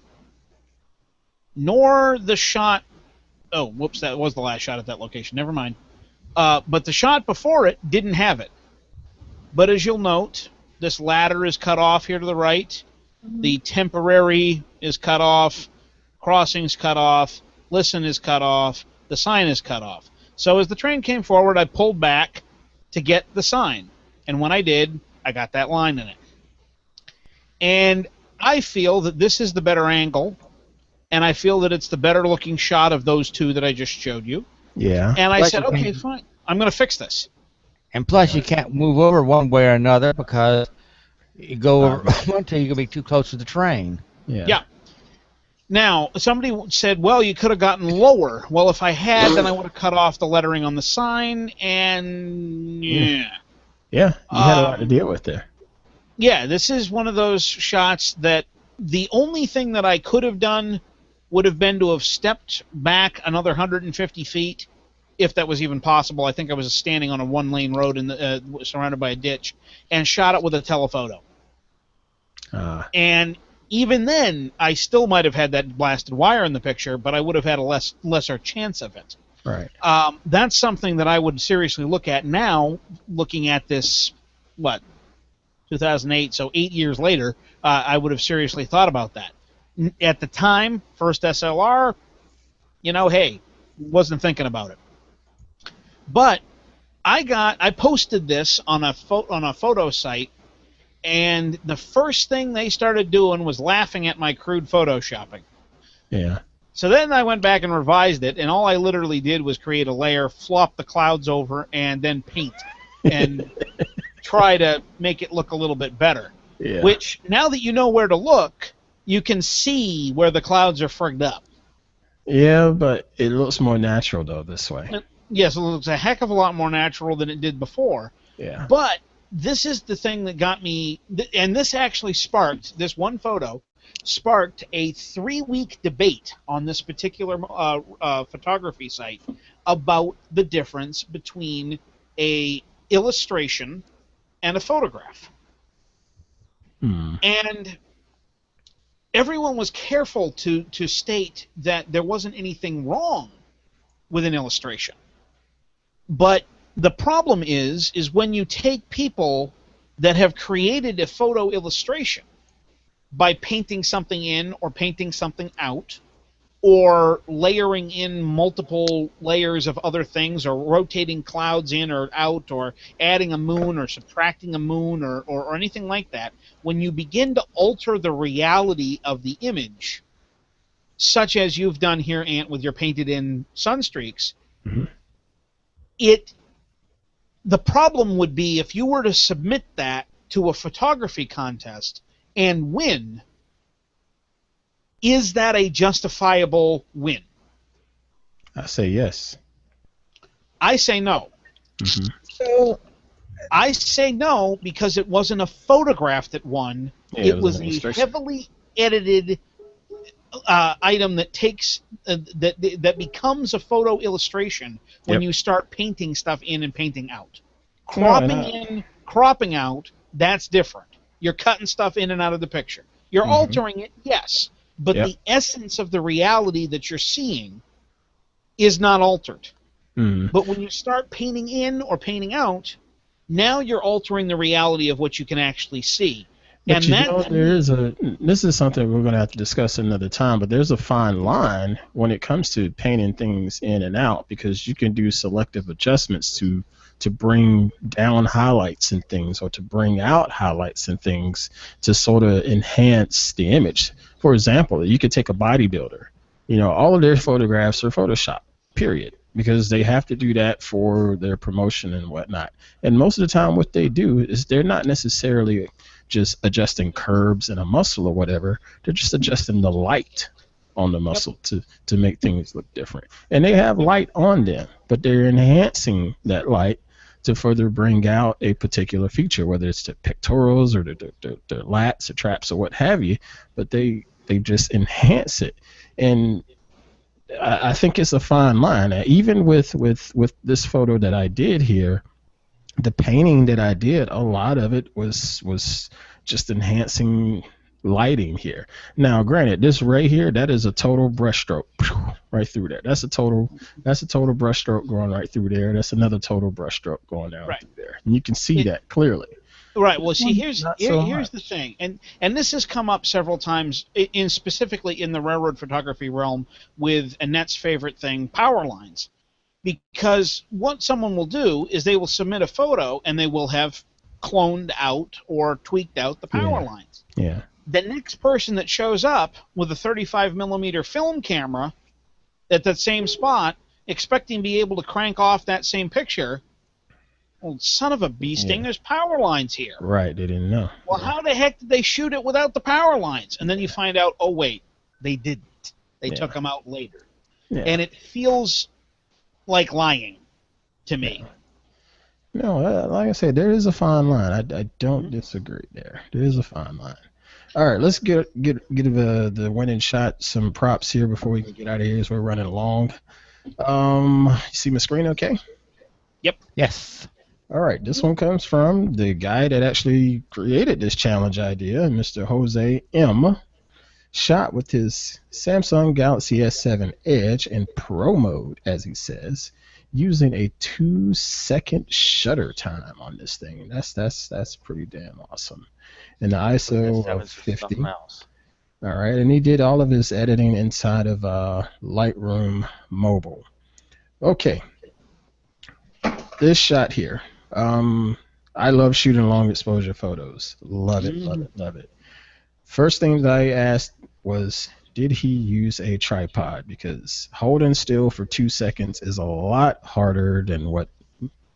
nor the shot. Oh, whoops! That was the last shot at that location. Never mind. But the shot before it didn't have it. But as you'll note, this ladder is cut off here to the right. The temporary is cut off. Crossing's cut off. Listen is cut off. The sign is cut off. So as the train came forward, I pulled back to get the sign. And when I did, I got that line in it. And I feel that this is the better angle. And I feel that it's the better looking shot of those two that I just showed you. Yeah. And I Like said, you okay, can- fine. I'm going to fix this. And plus, you can't move over one way or another because you go over one till you can be too close to the train. Yeah. Now, somebody said, well, you could have gotten lower. Well, if I had, then I would have cut off the lettering on the sign, and yeah. Yeah, you had a lot to deal with there. Yeah, this is one of those shots that the only thing that I could have done would have been to have stepped back another 150 feet, if that was even possible. I think I was standing on a one-lane road surrounded by a ditch, and shot it with a telephoto. And even then, I still might have had that blasted wire in the picture, but I would have had a lesser chance of it. Right. That's something that I would seriously look at now, looking at this, 2008, so 8 years later, I would have seriously thought about that. At the time, first SLR, hey, wasn't thinking about it. But I posted this on a photo site, and the first thing they started doing was laughing at my crude photoshopping. Yeah. So then I went back and revised it, and all I literally did was create a layer, flop the clouds over, and then paint, and try to make it look a little bit better. Yeah. Which, now that you know where to look, you can see where the clouds are frigged up. Yeah, but it looks more natural, though, this way. Yes, it looks a heck of a lot more natural than it did before. Yeah. But this is the thing that got me, and this actually sparked, this one photo sparked a 3-week debate on this particular photography site about the difference between a illustration and a photograph. And everyone was careful to state that there wasn't anything wrong with an illustration. But the problem is when you take people that have created a photo illustration by painting something in or painting something out, or layering in multiple layers of other things, or rotating clouds in or out, or adding a moon or subtracting a moon, or anything like that, when you begin to alter the reality of the image, such as you've done here, Ant, with your painted in sunstreaks, the problem would be if you were to submit that to a photography contest and win, is that a justifiable win? I say yes. I say no. So I say no because it wasn't a photograph that won. Yeah, it was an a illustration. heavily edited item that takes that becomes a photo illustration when you start painting stuff in and painting out. Cropping in, cropping out, that's different. You're cutting stuff in and out of the picture. You're altering it, yes, but the essence of the reality that you're seeing is not altered. But when you start painting in or painting out, now you're altering the reality of what you can actually see. But And you that, know, this is something we're going to have to discuss another time, but there's a fine line when it comes to painting things in and out, because you can do selective adjustments to bring down highlights and things, or to bring out highlights and things to sort of enhance the image. For example, you could take a bodybuilder. All of their photographs are Photoshop, period, because they have to do that for their promotion and whatnot. And most of the time what they do is they're not necessarily just adjusting curves in a muscle or whatever. They're just adjusting the light on the muscle to make things look different. And they have light on them, but they're enhancing that light to further bring out a particular feature, whether it's the pectorals or the lats or traps or what have you. But they just enhance it. And I think it's a fine line. Even with this photo that I did here, the painting that I did, a lot of it was just enhancing lighting here. Now, granted, this right here, that is a total brushstroke right through there. That's a total brushstroke going right through there. That's another total brushstroke going down through there. And you can see that clearly. Right. Well, see, here's the thing, and this has come up several times, specifically in the railroad photography realm, with Annette's favorite thing, power lines. Because what someone will do is they will submit a photo and they will have cloned out or tweaked out the power lines. Yeah. The next person that shows up with a 35mm film camera at that same spot, expecting to be able to crank off that same picture, well, son of a bee sting, there's power lines here. Right, they didn't know. Well, how the heck did they shoot it without the power lines? And then you find out, oh, wait, they didn't. They took them out later. Yeah. And it feels like lying to me. No, like I said, there is a fine line. I don't disagree there. There is a fine line. All right, let's give the winning shot some props here before we can get out of here as we're running along. You see my screen okay? Yep. Yes. All right, this one comes from the guy that actually created this challenge idea, Mr. Jose M. Shot with his Samsung Galaxy S7 Edge in Pro mode, as he says, using a 2-second shutter time on this thing. That's pretty damn awesome. And the ISO of 50. All right, and he did all of his editing inside of Lightroom Mobile. Okay, this shot here. I love shooting long exposure photos. Love it, love it, love it. First thing that I asked was, did he use a tripod? Because holding still for 2 seconds is a lot harder than what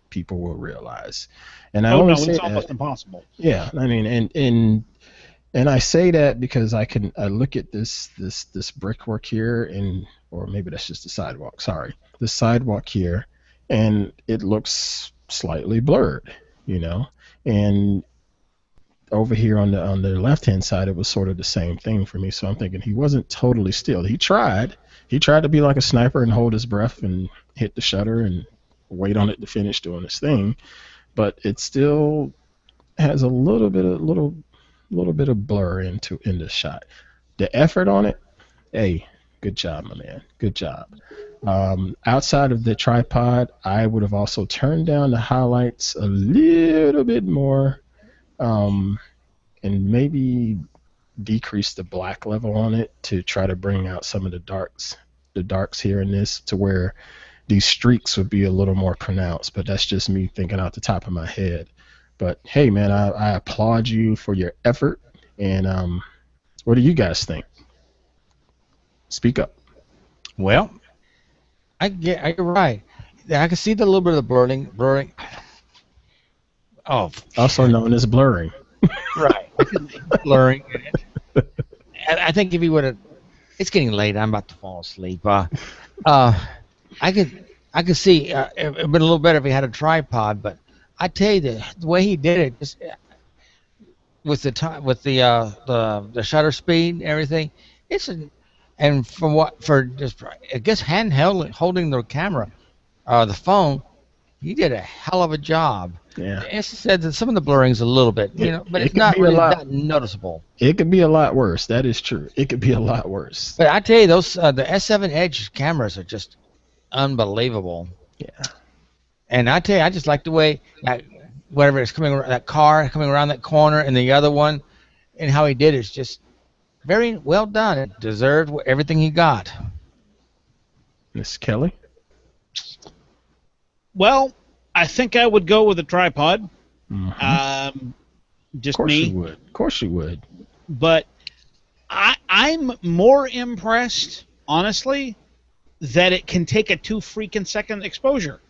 people will realize. And I always say it's almost impossible. Yeah, I mean, and I say that because I look at this brickwork here, or maybe that's just the sidewalk. Sorry, the sidewalk here, and it looks slightly blurred, and over here on the left hand side, it was sort of the same thing for me. So I'm thinking he wasn't totally still. He tried to be like a sniper and hold his breath and hit the shutter and wait on it to finish doing its thing, but it still has a little bit of blur in the shot. The effort on it, hey, good job, my man, good job. Outside of the tripod, I would have also turned down the highlights a little bit more, and maybe decrease the black level on it to try to bring out some of the darks here in this, to where these streaks would be a little more pronounced. But that's just me thinking out the top of my head. But hey, man, I applaud you for your effort. And what do you guys think? Speak up. Well, you're right. I can see the little bit of blurring. Oh, also known as blurring. Right. Blurring. I think if he would have, it's getting late. I'm about to fall asleep. I could see it would have been a little better if he had a tripod, but I tell you the way he did it, just with the shutter speed and everything, and for just I guess handheld holding the camera, the phone, he did a hell of a job. Yeah. It said that some of the blurring's a little bit, but it's not really that noticeable. It could be a lot worse. That is true. It could be a lot worse. But I tell you, those the S7 Edge cameras are just unbelievable. Yeah. And I tell you, I just like the way whatever is coming around, that car coming around that corner, and the other one, and how he did it's just very well done. It deserved everything he got. Miss Kelley? Well, I think I would go with a tripod. Mm-hmm. Just of course me. You would. Of course you would. But I'm more impressed, honestly, that it can take a 2 second exposure.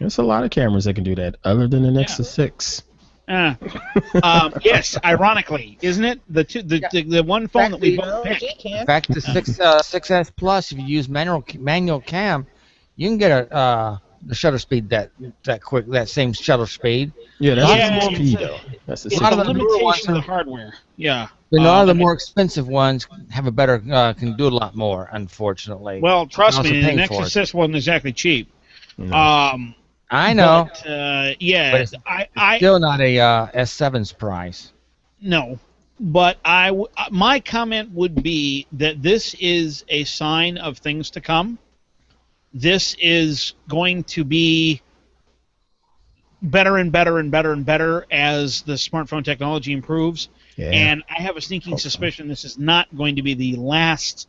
There's a lot of cameras that can do that, other than the Nexus 6. Yes, ironically, isn't it? The one phone that we both Well, picked. G In can. fact, the 6S Plus, if you use manual cam, you can get the shutter speed that same shutter speed. Yeah, A that's lot the of the Yeah, more, CP though. That's the it's lot a of the 6P. newer ones limitation of the are, hardware. Yeah. a lot of the And more expensive ones have a better can do a lot more. Unfortunately, well, you're trust also me, the paying for Nexus it. 6 wasn't exactly cheap. No. I know, But but yeah, it's still not a S7's price. no. But my comment would be that this is a sign of things to come. This is going to be better and better and better and better as the smartphone technology improves. Yeah. And I have a sneaking Hope so. suspicion this is not going to be the last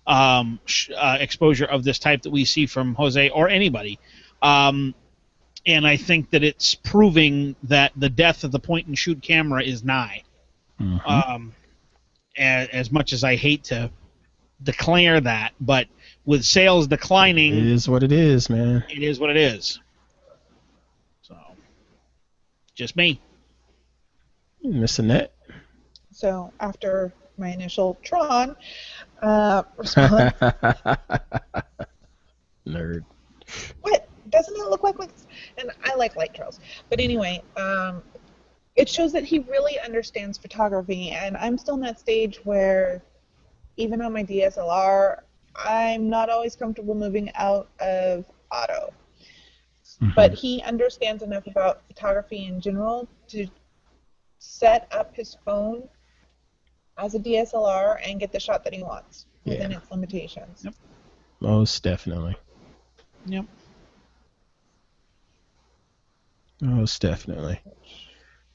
exposure of this type that we see from Jose or anybody. And I think that it's proving that the death of the point-and-shoot camera is nigh. Mhm. As much as I hate to declare that, but with sales It declining, is what it is, man. it is what it is. So, just me. Miss Annette. So after my initial Tron response, Nerd. what? Doesn't it look like this? And I like light trails. But anyway, it shows that he really understands photography, and I'm still in that stage where even on my DSLR, I'm not always comfortable moving out of auto. But he understands enough about photography in general to set up his phone as a DSLR and get the shot that he wants within its limitations. Yep. Most definitely. Yep. Most definitely.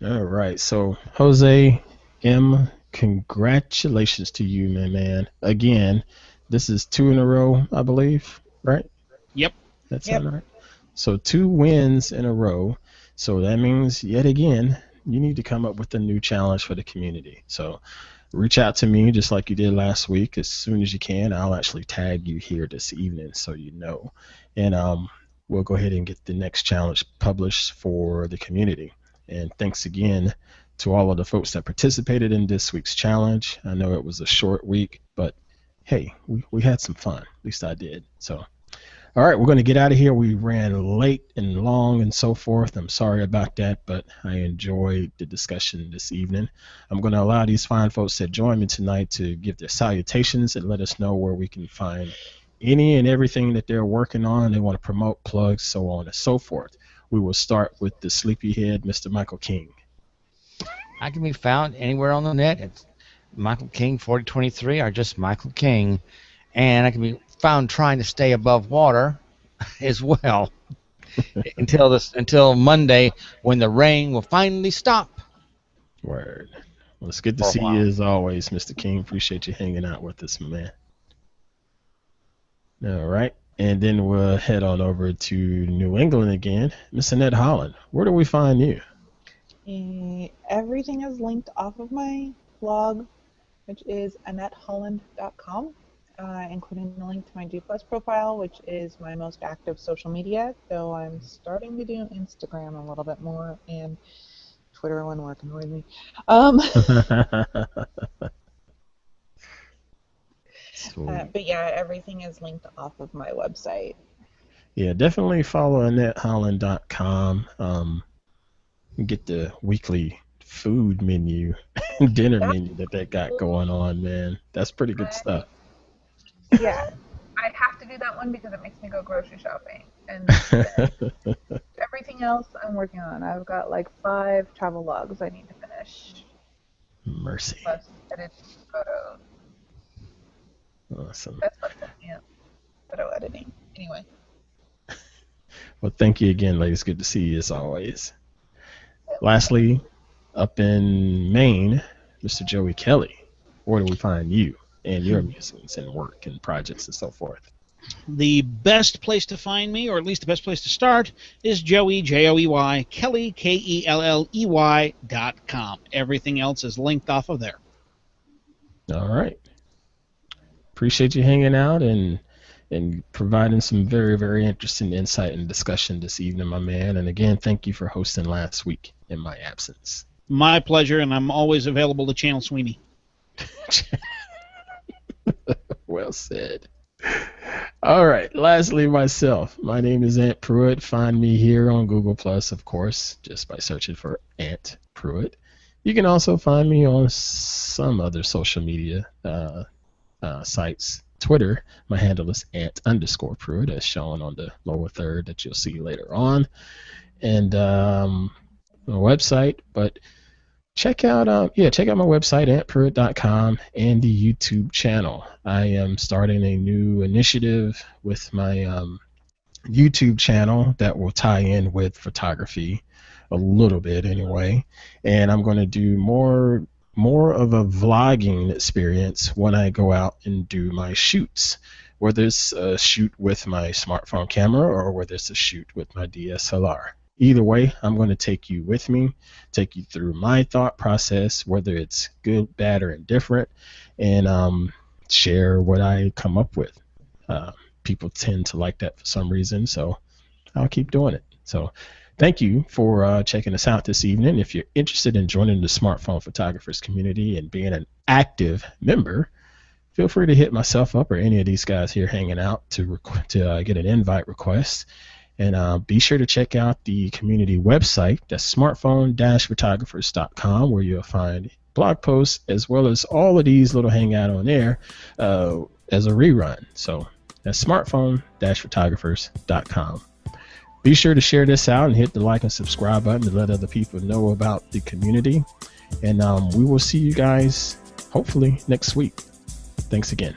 All right. So, Jose M., congratulations to you, my man. Again, this is 2 in a row, I believe, right? Yep. That sound right? So 2 wins in a row. So that means, yet again, you need to come up with a new challenge for the community. So reach out to me just like you did last week as soon as you can. I'll actually tag you here this evening so you know. And we'll go ahead and get the next challenge published for the community. And thanks again to all of the folks that participated in this week's challenge. I know it was a short week, but hey, we had some fun. At least I did. So, all right, we're going to get out of here. We ran late and long and so forth. I'm sorry about that, but I enjoyed the discussion this evening. I'm going to allow these fine folks that join me tonight to give their salutations and let us know where we can find any and everything that they're working on. They want to promote, plugs, so on and so forth. We will start with the sleepyhead, Mr. Michael King. I can be found anywhere on the net. It's Michael King 4023 or just Michael King. And I can be found trying to stay above water as well until Monday when the rain will finally stop. Word. Well, it's good to For a see while. you as always, Mr. King. Appreciate you hanging out with us, man. All right. And then we'll head on over to New England again. Miss Annette Holland, where do we find you? Everything is linked off of my blog, which is AnnetteHolland.com, including the link to my G Plus profile, which is my most active social media, though I'm starting to do Instagram a little bit more, and Twitter when working with me. But yeah, everything is linked off of my website. Yeah, definitely follow AnnetteHolland.com. Get the weekly food menu, dinner menu that they got going on, man. That's pretty good stuff. Yeah, I have to do that one because it makes me go grocery shopping. And everything else I'm working on. I've got like 5 travel logs I need to finish. Mercy. Plus edit photos. Awesome. That's what's photo editing. Anyway. Well, thank you again, ladies. Good to see you as always. Lastly, up in Maine, Mr. Joey Kelley, where do we find you and your musings and work and projects and so forth? The best place to find me, or at least the best place to start, is Joey, Joey, Kelley, Kelley.com. Everything else is linked off of there. All right. Appreciate you hanging out, and and providing some very, very interesting insight and discussion this evening, my man. And again, thank you for hosting last week in my absence. My pleasure, and I'm always available to channel Sweeney. Well said. All right. Lastly, myself. My name is Ant Pruitt. Find me here on Google Plus, of course, just by searching for Ant Pruitt. You can also find me on some other social media sites. Twitter, my handle is Ant_Pruitt, as shown on the lower third that you'll see later on, and my website. But check out my website, antpruitt.com, and the YouTube channel. I am starting a new initiative with my YouTube channel that will tie in with photography a little bit anyway, and I'm going to do more of a vlogging experience when I go out and do my shoots, whether it's a shoot with my smartphone camera or whether it's a shoot with my DSLR. Either way, I'm going to take you with me, take you through my thought process, whether it's good, bad, or indifferent, and share what I come up with. People tend to like that for some reason, so I'll keep doing it. So thank you for checking us out this evening. If you're interested in joining the smartphone photographers community and being an active member, feel free to hit myself up or any of these guys here hanging out to get an invite request. And be sure to check out the community website, that's smartphone-photographers.com, where you'll find blog posts as well as all of these little Hangout on air as a rerun. So that's smartphone-photographers.com. Be sure to share this out and hit the like and subscribe button to let other people know about the community. And we will see you guys hopefully next week. Thanks again.